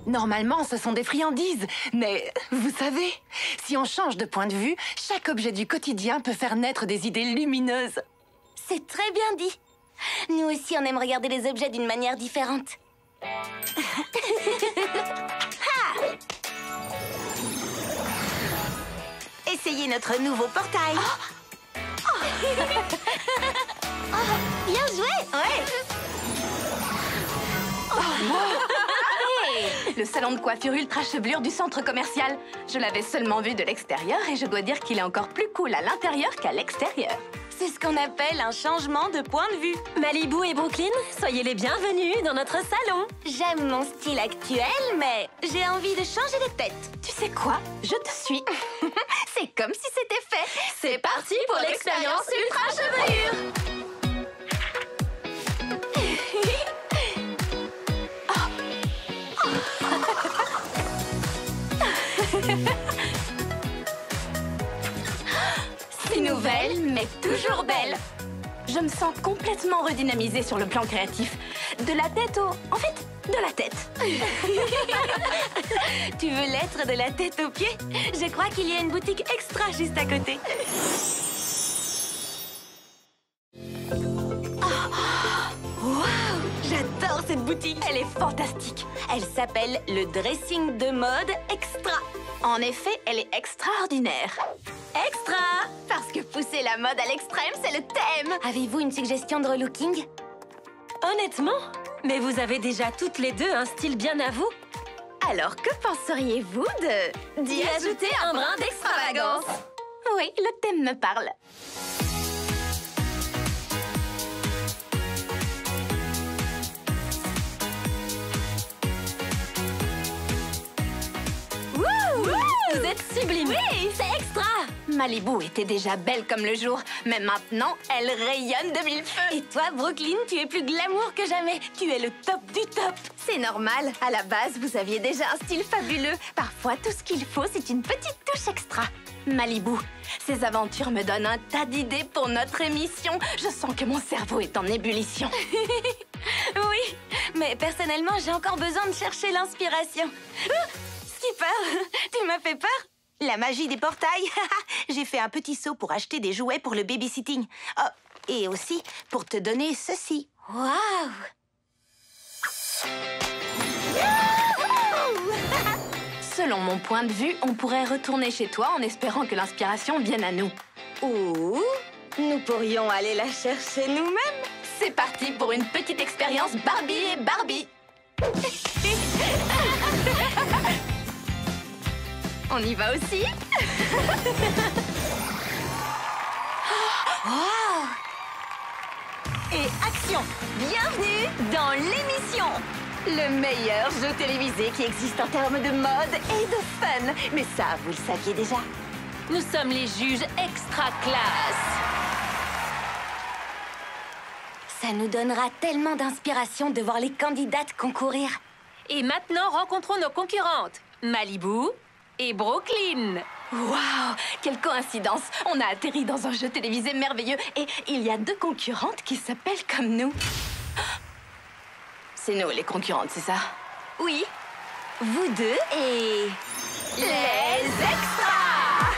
Normalement, ce sont des friandises, mais vous savez, si on change de point de vue, chaque objet du quotidien peut faire naître des idées lumineuses. C'est très bien dit. Nous aussi, on aime regarder les objets d'une manière différente. Essayez notre nouveau portail. Bien joué. Ouais. Le salon de coiffure ultra chevelure du centre commercial. Je l'avais seulement vu de l'extérieur et je dois dire qu'il est encore plus cool à l'intérieur qu'à l'extérieur. C'est ce qu'on appelle un changement de point de vue. Malibu et Brooklyn, soyez les bienvenus dans notre salon. J'aime mon style actuel, mais j'ai envie de changer de tête. Tu sais quoi? Je te suis. C'est comme si c'était fait. C'est parti pour l'expérience ultra chevelure. Si nouvelle, mais toujours belle. Je me sens complètement redynamisée sur le plan créatif. De la tête au... En fait, de la tête. Tu veux l'être de la tête aux pieds? Je crois qu'il y a une boutique extra juste à côté. Waouh! J'adore cette boutique. Elle est fantastique. Elle s'appelle le dressing de mode extra. En effet, elle est extraordinaire. Extra! Parce que pousser la mode à l'extrême, c'est le thème. Avez-vous une suggestion de relooking? Honnêtement? Mais vous avez déjà toutes les deux un style bien à vous. Alors, que penseriez-vous d'y ajouter un brin d'extravagance? Oui, le thème me parle. Vous êtes sublime. Oui, c'est extra. Malibu était déjà belle comme le jour, mais maintenant, elle rayonne de mille feux. Et toi, Brooklyn, tu es plus glamour que jamais. Tu es le top du top. C'est normal. À la base, vous aviez déjà un style fabuleux. Parfois, tout ce qu'il faut, c'est une petite touche extra. Malibu, ces aventures me donnent un tas d'idées pour notre émission. Je sens que mon cerveau est en ébullition. Oui, mais personnellement, j'ai encore besoin de chercher l'inspiration. Skipper, tu m'as fait peur? La magie des portails. J'ai fait un petit saut pour acheter des jouets pour le babysitting. Oh, et aussi pour te donner ceci. Waouh! Selon mon point de vue, on pourrait retourner chez toi en espérant que l'inspiration vienne à nous. Ou nous pourrions aller la chercher nous-mêmes. C'est parti pour une petite expérience Barbie et Barbie. On y va aussi. Wow! Et action! Bienvenue dans l'émission! Le meilleur jeu télévisé qui existe en termes de mode et de fun. Mais ça, vous le saviez déjà. Nous sommes les juges extra classe. Ça nous donnera tellement d'inspiration de voir les candidates concourir. Et maintenant, rencontrons nos concurrentes, Malibu et Brooklyn. Waouh, quelle coïncidence! On a atterri dans un jeu télévisé merveilleux et il y a deux concurrentes qui s'appellent comme nous. C'est nous les concurrentes, c'est ça? Oui, vous deux et... les extras!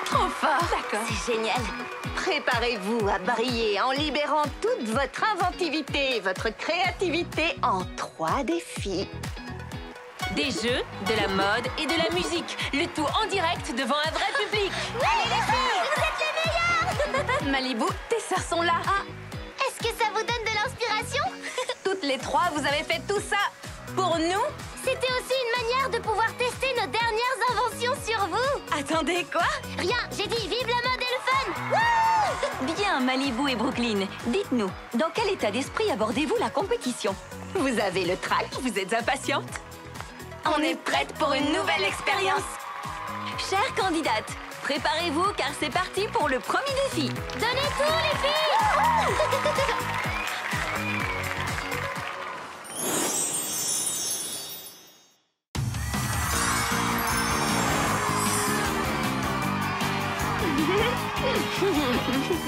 Trop fort! D'accord. C'est génial. Préparez-vous à briller en libérant toute votre inventivité et votre créativité en 3 défis. Des jeux, de la mode et de la musique. Le tout en direct devant un vrai public. Allez les filles, vous êtes les meilleures! Malibu, tes sœurs sont là. Ah, est-ce que ça vous donne de l'inspiration? Toutes les trois, vous avez fait tout ça pour nous? C'était aussi une manière de pouvoir tester nos dernières inventions sur vous. Attendez, quoi? Rien, j'ai dit vive la mode et le fun. Wouh! Bien Bien, Malibu et Brooklyn, dites-nous, dans quel état d'esprit abordez-vous la compétition? Vous avez le trac? Vous êtes impatiente? On est prête pour une nouvelle expérience. Chères candidates, préparez-vous car c'est parti pour le premier défi. Donnez tout, les filles!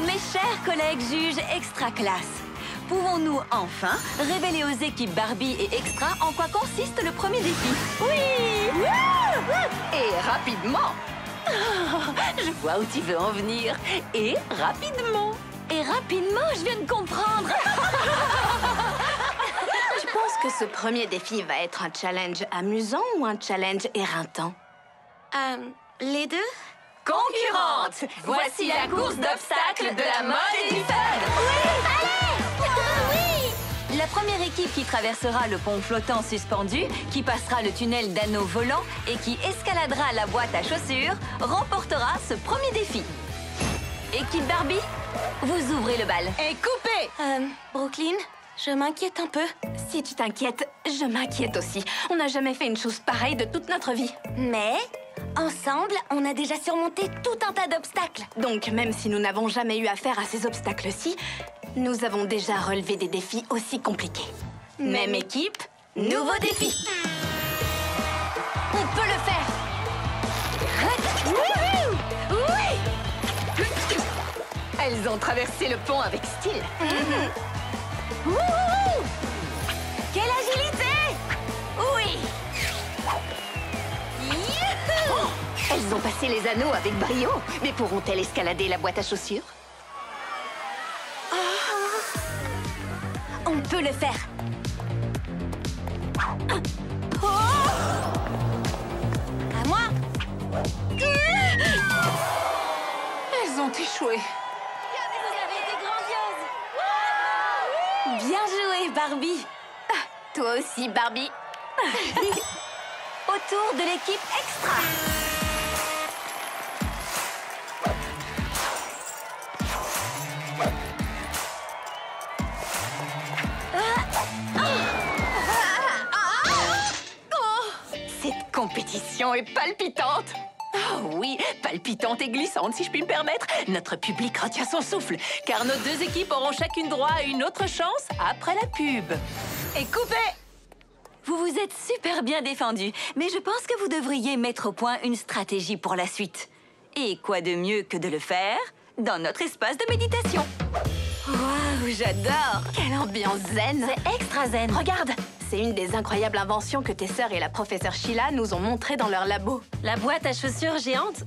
Mes chers collègues juges extra classe, pouvons-nous enfin révéler aux équipes Barbie et Extra en quoi consiste le premier défi? Oui! Et rapidement! Je vois où tu veux en venir. Et rapidement! Et rapidement, je viens de comprendre! Tu penses que ce premier défi va être un challenge amusant ou un challenge éreintant? Les deux? Concurrente, voici la course d'obstacles de la mode et du fun! Oui! La première équipe qui traversera le pont flottant suspendu, qui passera le tunnel d'anneaux volants et qui escaladera la boîte à chaussures, remportera ce premier défi. Équipe Barbie, vous ouvrez le bal. Et coupez! Brooklyn, je m'inquiète un peu. Si tu t'inquiètes, je m'inquiète aussi. On n'a jamais fait une chose pareille de toute notre vie. Mais, ensemble, on a déjà surmonté tout un tas d'obstacles. Donc, même si nous n'avons jamais eu affaire à ces obstacles-ci, nous avons déjà relevé des défis aussi compliqués. Même équipe, nouveau défi. On peut le faire. Oui! Elles ont traversé le pont avec style. Quelle agilité! Oui! Elles ont passé les anneaux avec brio. Mais pourront-elles escalader la boîte à chaussures? On peut le faire. À moi. Elles ont échoué. Vous avez été grandiose. Bien joué, Barbie. Toi aussi, Barbie. Autour de l'équipe Extra. Cette compétition est palpitante. Oh oui, palpitante et glissante, si je puis me permettre. Notre public retient son souffle, car nos deux équipes auront chacune droit à une autre chance après la pub. Et coupez! Vous vous êtes super bien défendus, mais je pense que vous devriez mettre au point une stratégie pour la suite. Et quoi de mieux que de le faire dans notre espace de méditation? Waouh, j'adore! Quelle ambiance zen! C'est extra zen! Regarde! C'est une des incroyables inventions que tes sœurs et la professeure Sheila nous ont montrées dans leur labo. La boîte à chaussures géante?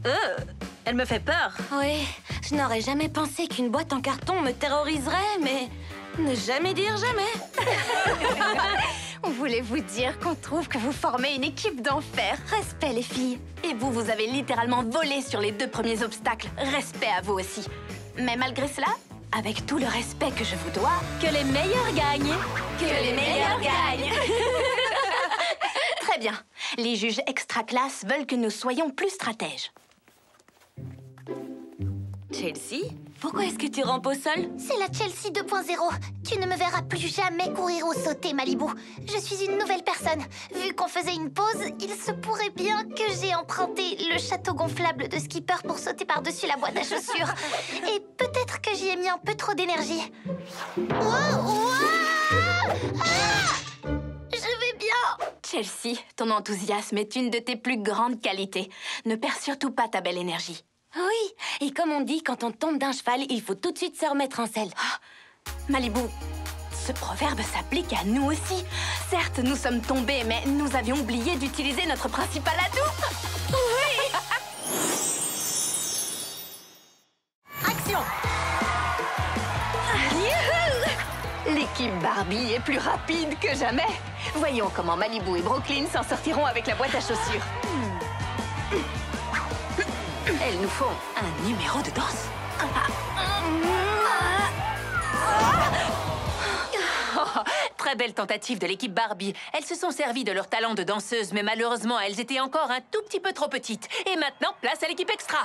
Elle me fait peur. Oui, je n'aurais jamais pensé qu'une boîte en carton me terroriserait, mais ne jamais dire jamais. On voulait vous dire qu'on trouve que vous formez une équipe d'enfer. Respect, les filles. Et vous, vous avez littéralement volé sur les deux premiers obstacles. Respect à vous aussi. Mais malgré cela, avec tout le respect que je vous dois... Que les meilleurs gagnent! Que les meilleurs gagnent! Très bien. Les juges extra classe veulent que nous soyons plus stratèges. Chelsea, pourquoi est-ce que tu rampes au sol? C'est la Chelsea 2.0. Tu ne me verras plus jamais courir ou sauter, Malibu. Je suis une nouvelle personne. Vu qu'on faisait une pause, il se pourrait bien que j'ai emprunté le château gonflable de Skipper pour sauter par-dessus la boîte à chaussures. Et peut-être que j'y ai mis un peu trop d'énergie. Je vais bien. Chelsea, ton enthousiasme est une de tes plus grandes qualités. Ne perds surtout pas ta belle énergie. Oui, et comme on dit, quand on tombe d'un cheval, il faut tout de suite se remettre en selle. Malibu, ce proverbe s'applique à nous aussi. Certes, nous sommes tombés, mais nous avions oublié d'utiliser notre principal atout. Oui. Action! L'équipe Barbie est plus rapide que jamais. Voyons comment Malibu et Brooklyn s'en sortiront avec la boîte à chaussures. Elles nous font un numéro de danse. Très belle tentative de l'équipe Barbie. Elles se sont servies de leur talent de danseuse, mais malheureusement, elles étaient encore un tout petit peu trop petites. Et maintenant, place à l'équipe Extra.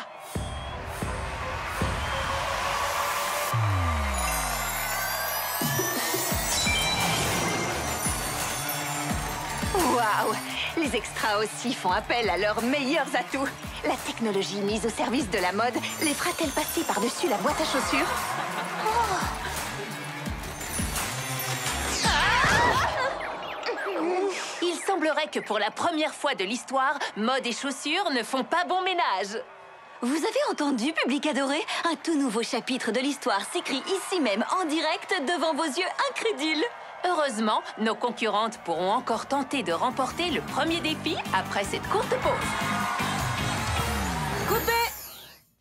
Waouh! Les extras aussi font appel à leurs meilleurs atouts. La technologie mise au service de la mode les fera-t-elle passer par-dessus la boîte à chaussures? Il semblerait que pour la première fois de l'histoire, mode et chaussures ne font pas bon ménage. Vous avez entendu, public adoré? Un tout nouveau chapitre de l'histoire s'écrit ici même, en direct, devant vos yeux incrédules. Heureusement, nos concurrentes pourront encore tenter de remporter le premier défi après cette courte pause. Coupé!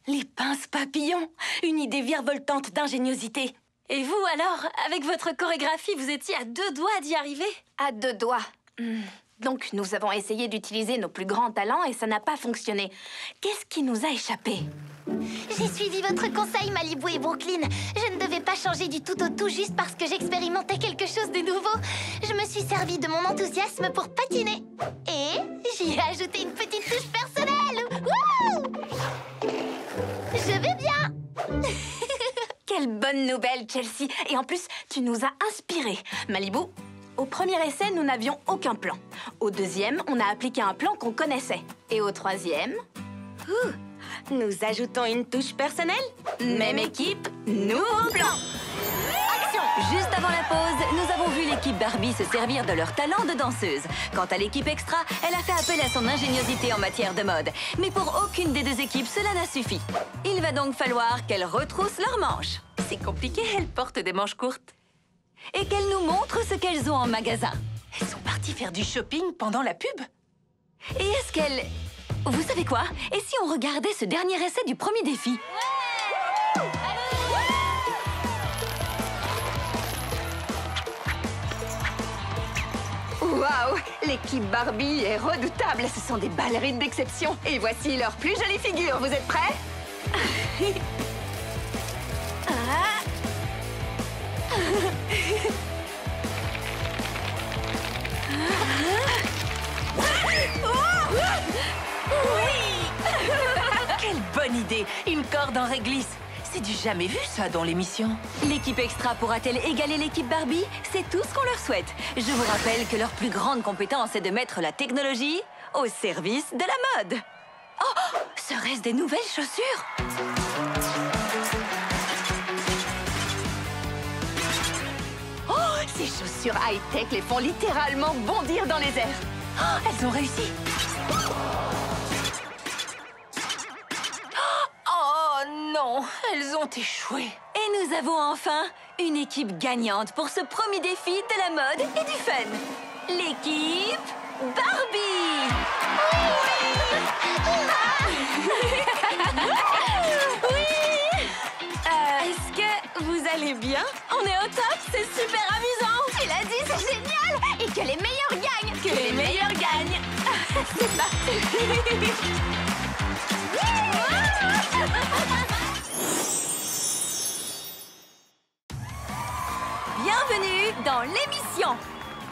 Les pinces papillons, une idée virevoltante d'ingéniosité. Et vous alors, avec votre chorégraphie, vous étiez à 2 doigts d'y arriver? À 2 doigts. Donc, nous avons essayé d'utiliser nos plus grands talents et ça n'a pas fonctionné. Qu'est-ce qui nous a échappé? J'ai suivi votre conseil, Malibu et Brooklyn. Je ne devais pas changer du tout au tout juste parce que j'expérimentais quelque chose de nouveau. Je me suis servi de mon enthousiasme pour patiner. Et j'y ai ajouté une petite touche personnelle. Wouh! Je vais bien. Quelle bonne nouvelle, Chelsea. Et en plus, tu nous as inspirés. Malibu, au premier essai, nous n'avions aucun plan. Au deuxième, on a appliqué un plan qu'on connaissait. Et au troisième... Nous ajoutons une touche personnelle. Même équipe, nouveau plan. Action! Juste avant la pause, nous avons vu l'équipe Barbie se servir de leur talent de danseuse. Quant à l'équipe Extra, elle a fait appel à son ingéniosité en matière de mode. Mais pour aucune des 2 équipes, cela n'a suffi. Il va donc falloir qu'elles retroussent leurs manches. C'est compliqué, elles portent des manches courtes. Et qu'elles nous montrent ce qu'elles ont en magasin. Elles sont parties faire du shopping pendant la pub. Et est-ce qu'elles... Vous savez quoi? Et si on regardait ce dernier essai du premier défi? Waouh! L'équipe Barbie est redoutable. Ce sont des ballerines d'exception. Et voici leur plus jolie figure. Vous êtes prêts? Quelle bonne idée! Une corde en réglisse. C'est du jamais vu, ça, dans l'émission. L'équipe Extra pourra-t-elle égaler l'équipe Barbie? C'est tout ce qu'on leur souhaite. Je vous rappelle que leur plus grande compétence est de mettre la technologie au service de la mode. Oh! Serait-ce des nouvelles chaussures? Oh! Ces chaussures high-tech les font littéralement bondir dans les airs. Oh, elles ont réussi. Oh non, elles ont échoué. Et nous avons enfin une équipe gagnante pour ce premier défi de la mode et du fun. L'équipe Barbie. Oui. Est-ce que vous allez bien? On est au top, c'est super amusant. Tu l'as dit, c'est génial. Et que les meilleurs gagnent. Que les meilleurs gagnent. C'est parti. Bienvenue dans l'émission.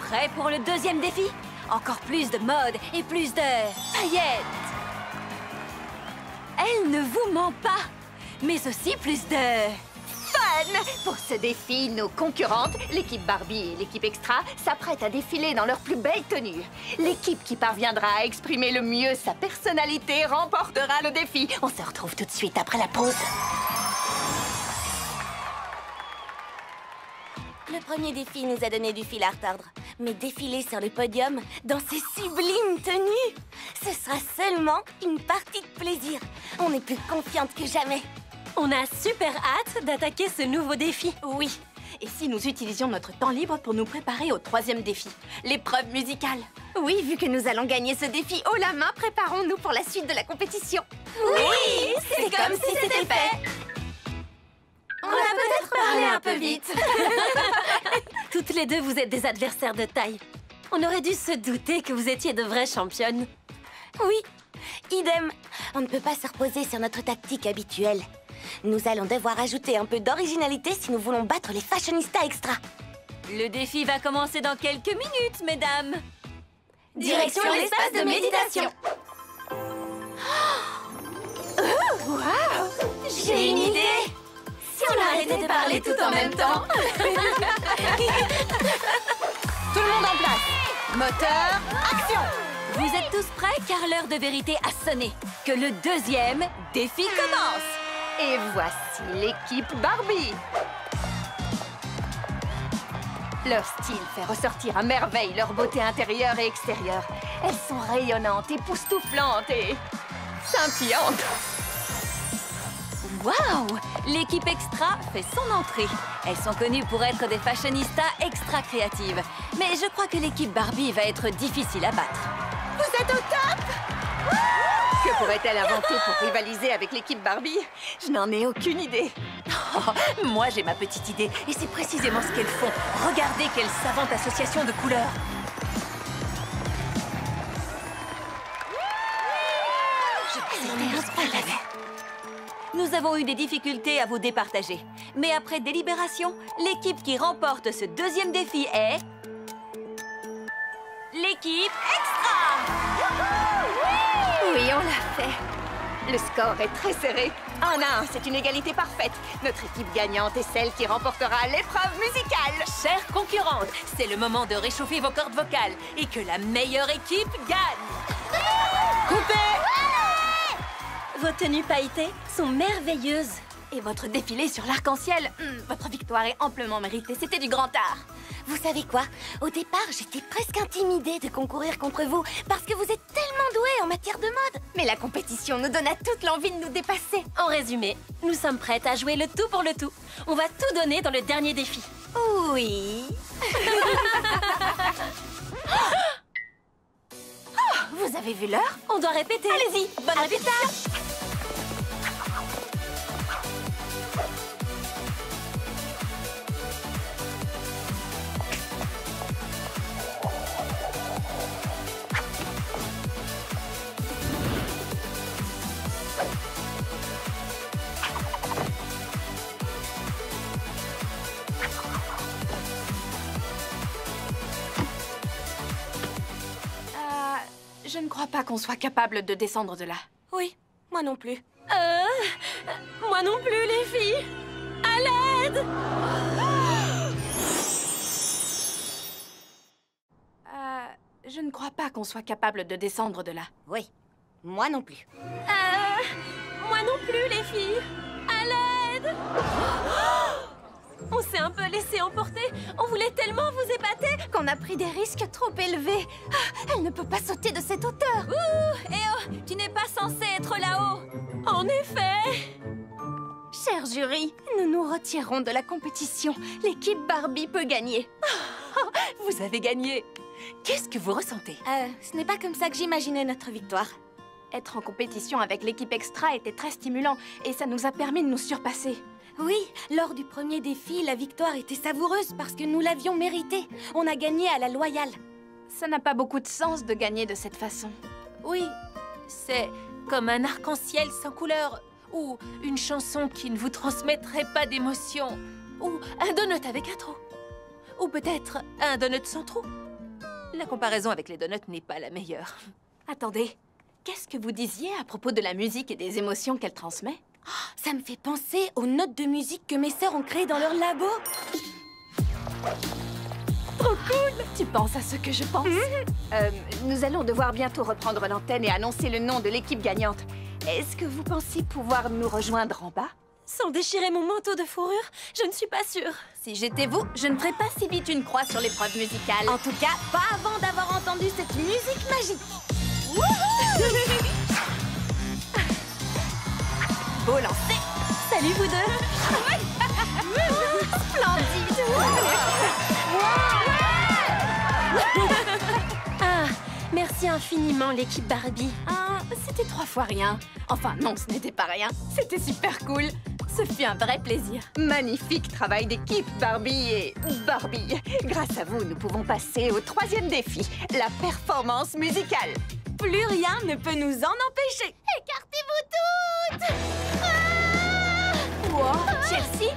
Prêt pour le 2e défi? Encore plus de mode et plus de paillettes. Elle ne vous ment pas, mais aussi plus de fun! Pour ce défi, nos concurrentes, l'équipe Barbie et l'équipe Extra, s'apprêtent à défiler dans leurs plus belles tenues. L'équipe qui parviendra à exprimer le mieux sa personnalité remportera le défi. On se retrouve tout de suite après la pause. Le premier défi nous a donné du fil à retordre. Mais défiler sur le podium, dans ces sublimes tenues, ce sera seulement une partie de plaisir. On est plus confiante que jamais. On a super hâte d'attaquer ce nouveau défi. Oui. Et si nous utilisions notre temps libre pour nous préparer au 3e défi, l'épreuve musicale? Oui, vu que nous allons gagner ce défi haut la main, préparons-nous pour la suite de la compétition. Oui, c'est comme si c'était fait. On a peut-être parlé un peu vite. Toutes les deux, vous êtes des adversaires de taille. On aurait dû se douter que vous étiez de vraies championnes. Oui, idem. On ne peut pas se reposer sur notre tactique habituelle. Nous allons devoir ajouter un peu d'originalité si nous voulons battre les fashionistas Extra. Le défi va commencer dans quelques minutes, mesdames. Direction l'espace de méditation. Wow! J'ai une idée. Si on arrêtait de parler tout en même temps. Tout le monde en place. Moteur, action! Vous êtes tous prêts car l'heure de vérité a sonné. Que le deuxième défi commence. Et voici l'équipe Barbie. Leur style fait ressortir à merveille leur beauté intérieure et extérieure. Elles sont rayonnantes, époustouflantes et scintillantes. Waouh! L'équipe Extra fait son entrée. Elles sont connues pour être des fashionistas extra créatives. Mais je crois que l'équipe Barbie va être difficile à battre. Vous êtes au top! Que pourrait-elle inventer pour rivaliser avec l'équipe Barbie? Je n'en ai aucune idée. Oh, moi, j'ai ma petite idée. Et c'est précisément ce qu'elles font. Regardez quelle savante association de couleurs. Nous avons eu des difficultés à vous départager. Mais après délibération, l'équipe qui remporte ce deuxième défi est... l'équipe Extra! Oui, on l'a fait. Le score est très serré. 1-1, c'est une égalité parfaite. Notre équipe gagnante est celle qui remportera l'épreuve musicale. Chères concurrentes, c'est le moment de réchauffer vos cordes vocales et que la meilleure équipe gagne. Coupez! Vos tenues pailletées sont merveilleuses. Et votre défilé sur l'arc-en-ciel, votre victoire est amplement méritée. C'était du grand art. Vous savez quoi? Au départ, j'étais presque intimidée de concourir contre vous parce que vous êtes tellement doués en matière de mode. Mais la compétition nous donne à toute l'envie de nous dépasser. En résumé, nous sommes prêtes à jouer le tout pour le tout. On va tout donner dans le dernier défi. Oui. Vous avez vu l'heure? On doit répéter. Allez-y, bonne répétition. Je ne crois pas qu'on soit capable de descendre de là. Oui, moi non plus. Moi non plus, les filles. À l'aide! Je ne crois pas qu'on soit capable de descendre de là. Oui, moi non plus. Moi non plus, les filles. À l'aide! On s'est un peu laissé emporter. On voulait tellement vous épater Qu'on a pris des risques trop élevés. Elle ne peut pas sauter de cette hauteur. Tu n'es pas censé être là-haut. En effet. Cher jury, nous nous retirons de la compétition. L'équipe Barbie peut gagner. Vous avez gagné. Qu'est-ce que vous ressentez? Ce n'est pas comme ça que j'imaginais notre victoire. Être en compétition avec l'équipe Extra était très stimulant et ça nous a permis de nous surpasser. Oui, lors du premier défi, la victoire était savoureuse parce que nous l'avions méritée. On a gagné à la loyale. Ça n'a pas beaucoup de sens de gagner de cette façon. Oui, c'est comme un arc-en-ciel sans couleur, ou une chanson qui ne vous transmettrait pas d'émotion, ou un donut avec un trou, ou peut-être un donut sans trou. La comparaison avec les donuts n'est pas la meilleure. Attendez, qu'est-ce que vous disiez à propos de la musique et des émotions qu'elle transmet? Ça me fait penser aux notes de musique que mes sœurs ont créées dans leur labo. Trop cool! Tu penses à ce que je pense? Nous allons devoir bientôt reprendre l'antenne et annoncer le nom de l'équipe gagnante. Est-ce que vous pensez pouvoir nous rejoindre en bas? Sans déchirer mon manteau de fourrure, je ne suis pas sûre. Si j'étais vous, je ne ferais pas si vite une croix sur l'épreuve musicale. En tout cas, pas avant d'avoir entendu cette musique magique. Beau lancer! Salut vous deux! Splendide! Merci infiniment, l'équipe Barbie. C'était 3 fois rien. Enfin, non, ce n'était pas rien. C'était super cool. Ce fut un vrai plaisir. Magnifique travail d'équipe, Barbie et Barbie. Grâce à vous, nous pouvons passer au 3e défi, la performance musicale. Plus rien ne peut nous en empêcher. Écartez-vous toutes! Wow, Chelsea?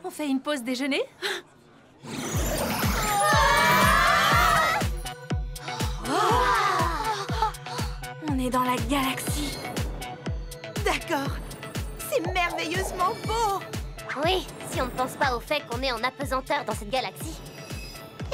On fait une pause déjeuner? On est dans la galaxie. D'accord. C'est merveilleusement beau. Oui, si on ne pense pas au fait qu'on est en apesanteur dans cette galaxie.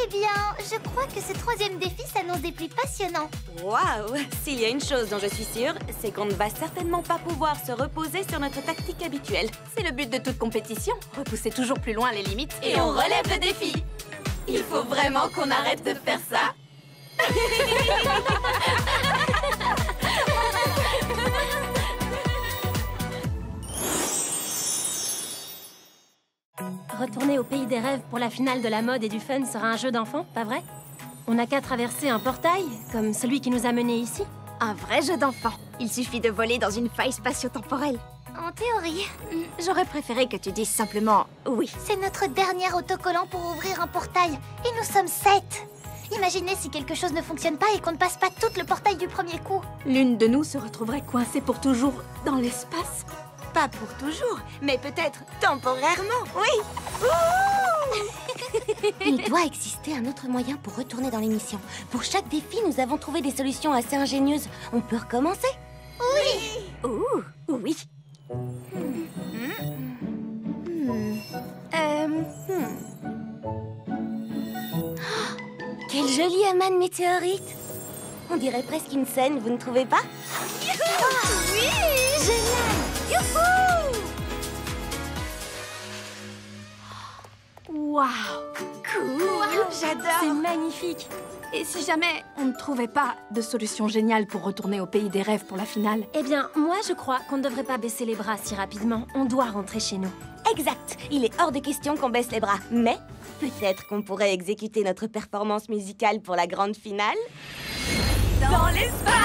Eh bien, je crois que ce troisième défi s'annonce des plus passionnants. Waouh! S'il y a une chose dont je suis sûre, c'est qu'on ne va certainement pas pouvoir se reposer sur notre tactique habituelle. C'est le but de toute compétition, repousser toujours plus loin les limites. Et on relève le défi! Il faut vraiment qu'on arrête de faire ça! Retourner au pays des rêves pour la finale de la mode et du fun sera un jeu d'enfant, pas vrai? On n'a qu'à traverser un portail, comme celui qui nous a menés ici. Un vrai jeu d'enfant. Il suffit de voler dans une faille spatio-temporelle. En théorie, J'aurais préféré que tu dises simplement oui. c'est notre dernier autocollant pour ouvrir un portail. Et nous sommes 7. Imaginez si quelque chose ne fonctionne pas et qu'on ne passe pas tout le portail du premier coup. L'une de nous se retrouverait coincée pour toujours dans l'espace. Pas pour toujours, mais peut-être temporairement, oui. Il doit exister un autre moyen pour retourner dans l'émission. Pour chaque défi, nous avons trouvé des solutions assez ingénieuses. On peut recommencer? Oui. Quel joli amas de météorites! On dirait presque une scène, vous ne trouvez pas? Oui! Génial! Waouh! Cool, j'adore. C'est magnifique! Et si jamais on ne trouvait pas de solution géniale pour retourner au pays des rêves pour la finale? Eh bien, moi, je crois qu'on ne devrait pas baisser les bras si rapidement. On doit rentrer chez nous. Exact! Il est hors de question qu'on baisse les bras. Mais peut-être qu'on pourrait exécuter notre performance musicale pour la grande finale dans l'espace!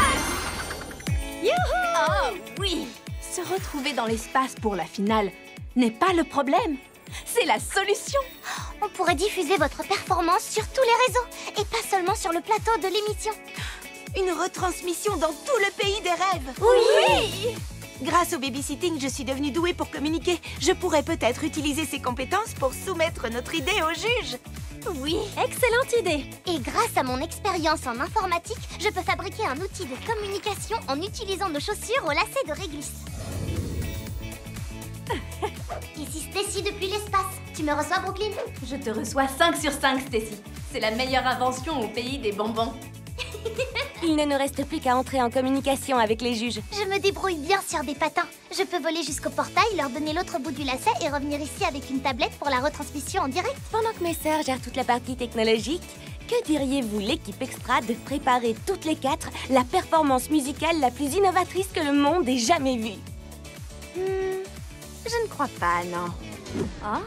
Youhou! Oh oui! Se retrouver dans l'espace pour la finale n'est pas le problème. C'est la solution! On pourrait diffuser votre performance sur tous les réseaux et pas seulement sur le plateau de l'émission. Une retransmission dans tout le pays des rêves. Oui! Grâce au babysitting, je suis devenue douée pour communiquer. Je pourrais peut-être utiliser ces compétences pour soumettre notre idée au juge. Oui! Excellente idée! Et grâce à mon expérience en informatique, je peux fabriquer un outil de communication en utilisant nos chaussures au lacet de réglisse. Ici Stacy depuis l'espace. Tu me reçois, Brooklyn? Je te reçois 5 sur 5, Stacy. C'est la meilleure invention au pays des bonbons. Il ne nous reste plus qu'à entrer en communication avec les juges. Je me débrouille bien sur des patins. Je peux voler jusqu'au portail, leur donner l'autre bout du lacet et revenir ici avec une tablette pour la retransmission en direct. Pendant que mes sœurs gèrent toute la partie technologique, que diriez-vous, l'équipe Extra, de préparer toutes les 4 la performance musicale la plus innovatrice que le monde ait jamais vue? Je ne crois pas, non. Ah?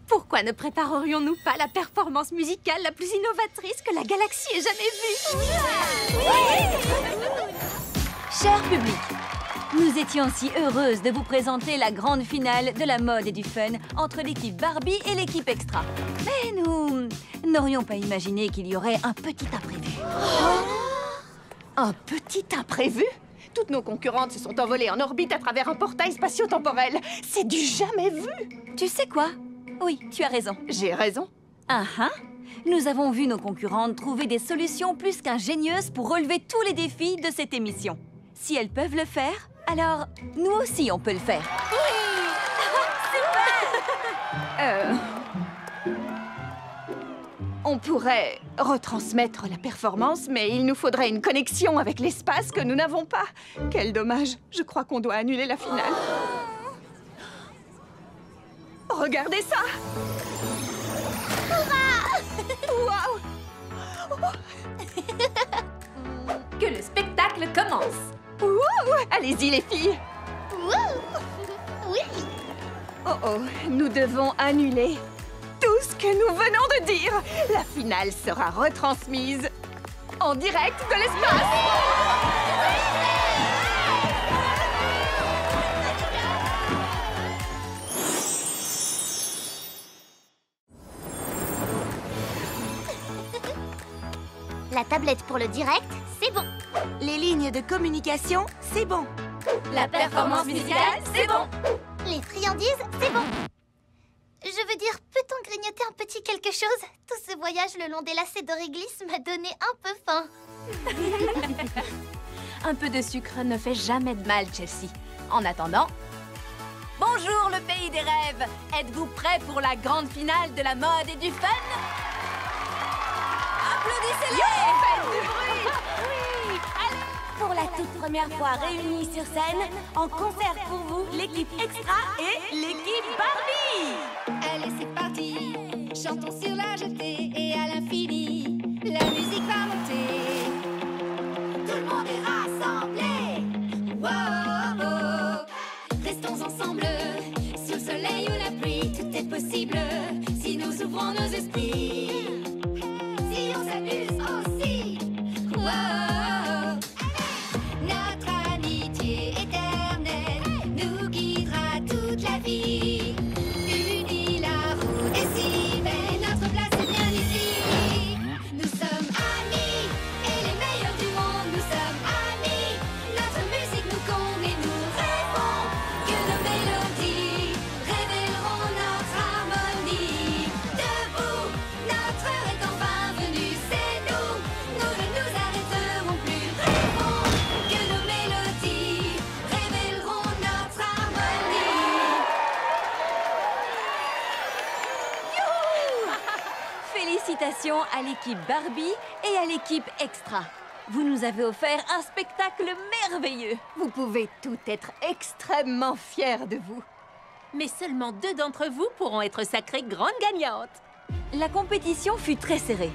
Pourquoi ne préparerions-nous pas la performance musicale la plus innovatrice que la galaxie ait jamais vue? Cher public, nous étions si heureuses de vous présenter la grande finale de la mode et du fun entre l'équipe Barbie et l'équipe Extra. Mais nous n'aurions pas imaginé qu'il y aurait un petit imprévu. Un petit imprévu? Toutes nos concurrentes se sont envolées en orbite à travers un portail spatio-temporel. C'est du jamais vu. Tu sais quoi? Oui, tu as raison. J'ai raison. Ah ah! Nous avons vu nos concurrentes trouver des solutions plus qu'ingénieuses pour relever tous les défis de cette émission. Si elles peuvent le faire, alors nous aussi on peut le faire. On pourrait retransmettre la performance, mais il nous faudrait une connexion avec l'espace que nous n'avons pas. Quel dommage. Je crois qu'on doit annuler la finale. Regardez ça! Waouh! Que le spectacle commence! Wouh! Allez-y, les filles! Oui! Oh oh, nous devons annuler tout ce que nous venons de dire! La finale sera retransmise en direct de l'espace! La tablette pour le direct, c'est bon. Les lignes de communication, c'est bon. La performance musicale, c'est bon. Les friandises, c'est bon. Je veux dire, peut-on grignoter un petit quelque chose? Tout ce voyage le long des lacets de réglisse m'a donné un peu faim. Un peu de sucre ne fait jamais de mal, Chelsea. En attendant... Bonjour le pays des rêves! Êtes-vous prêts pour la grande finale de la mode et du fun? Applaudissez-les! Faites du bruit! Oui! Allez! Pour la toute première fois réunis sur scène, en concert pour vous, l'équipe Extra et l'équipe Barbie! Allez, c'est parti. Chantons sur la jetée et à l'infini. La musique va monter. Tout le monde est rassemblé. Wow, oh. Restons ensemble. Sous le soleil ou la pluie, tout est possible. Si nous ouvrons nos esprits. Si on s'amuse aussi. Wow. Notre amitié éternelle nous guidera toute la vie. Unis la roue est si belle, notre place est bien ici. Nous sommes amis et les meilleurs du monde. Nous sommes amis, notre musique nous comble et nous rêvons que nos mélodies révéleront notre harmonie. Debout, notre heure est enfin venue, c'est nous. Nous ne nous arrêterons plus. Rêvons que nos mélodies révéleront notre harmonie. Félicitations à l'équipe Barbie et à l'équipe Extra. Vous nous avez offert un spectacle merveilleux. Vous pouvez toutes être extrêmement fiers de vous. Mais seulement 2 d'entre vous pourront être sacrées grandes gagnantes. La compétition fut très serrée.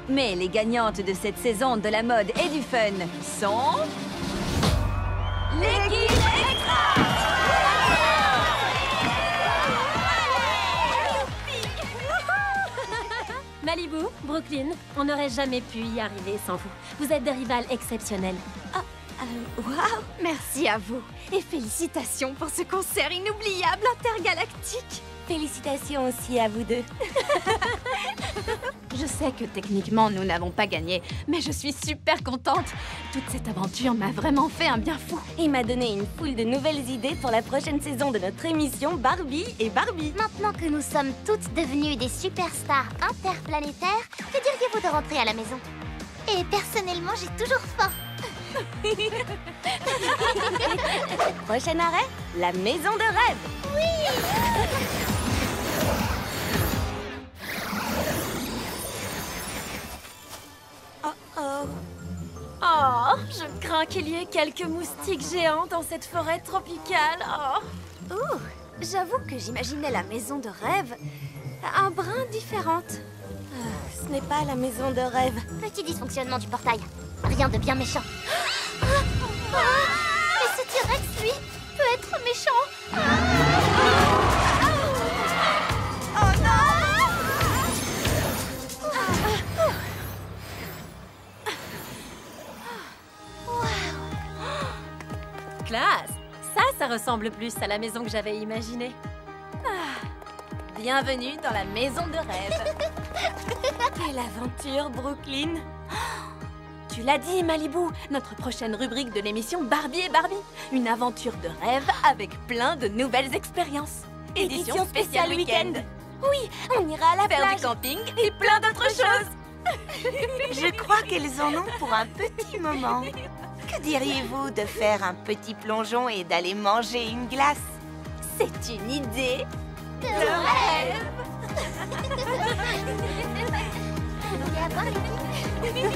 Mais les gagnantes de cette saison de la mode et du fun sont... l'équipe Extra! Malibu, Brooklyn, on n'aurait jamais pu y arriver sans vous. Vous êtes des rivales exceptionnelles. Waouh! Merci à vous. Et félicitations pour ce concert inoubliable intergalactique. Félicitations aussi à vous deux. Je sais que techniquement, nous n'avons pas gagné, mais je suis super contente. Toute cette aventure m'a vraiment fait un bien fou. Il m'a donné une foule de nouvelles idées pour la prochaine saison de notre émission Barbie et Barbie. Maintenant que nous sommes toutes devenues des superstars interplanétaires, que diriez-vous de rentrer à la maison? Et personnellement, j'ai toujours faim. Prochain arrêt, la maison de rêve. Oui! Oh, je crains qu'il y ait quelques moustiques géants dans cette forêt tropicale. Oh. Ouh, j'avoue que j'imaginais la maison de rêve un brin différente. Ce n'est pas la maison de rêve. Petit dysfonctionnement du portail. Rien de bien méchant. Mais ce T-Rex, lui, peut être méchant. Oh non! Classe! Ça ressemble plus à la maison que j'avais imaginée. Bienvenue dans la maison de rêve. Quelle aventure, Brooklyn! Tu l'as dit, Malibu, notre prochaine rubrique de l'émission Barbie et Barbie. Une aventure de rêve avec plein de nouvelles expériences. Édition spéciale week-end. Oui, on ira à la faire plage. du camping et plein d'autres choses. Je crois qu'elles en ont pour un petit moment. Que diriez-vous de faire un petit plongeon et d'aller manger une glace? C'est une idée de rêve. Et à voir les filles.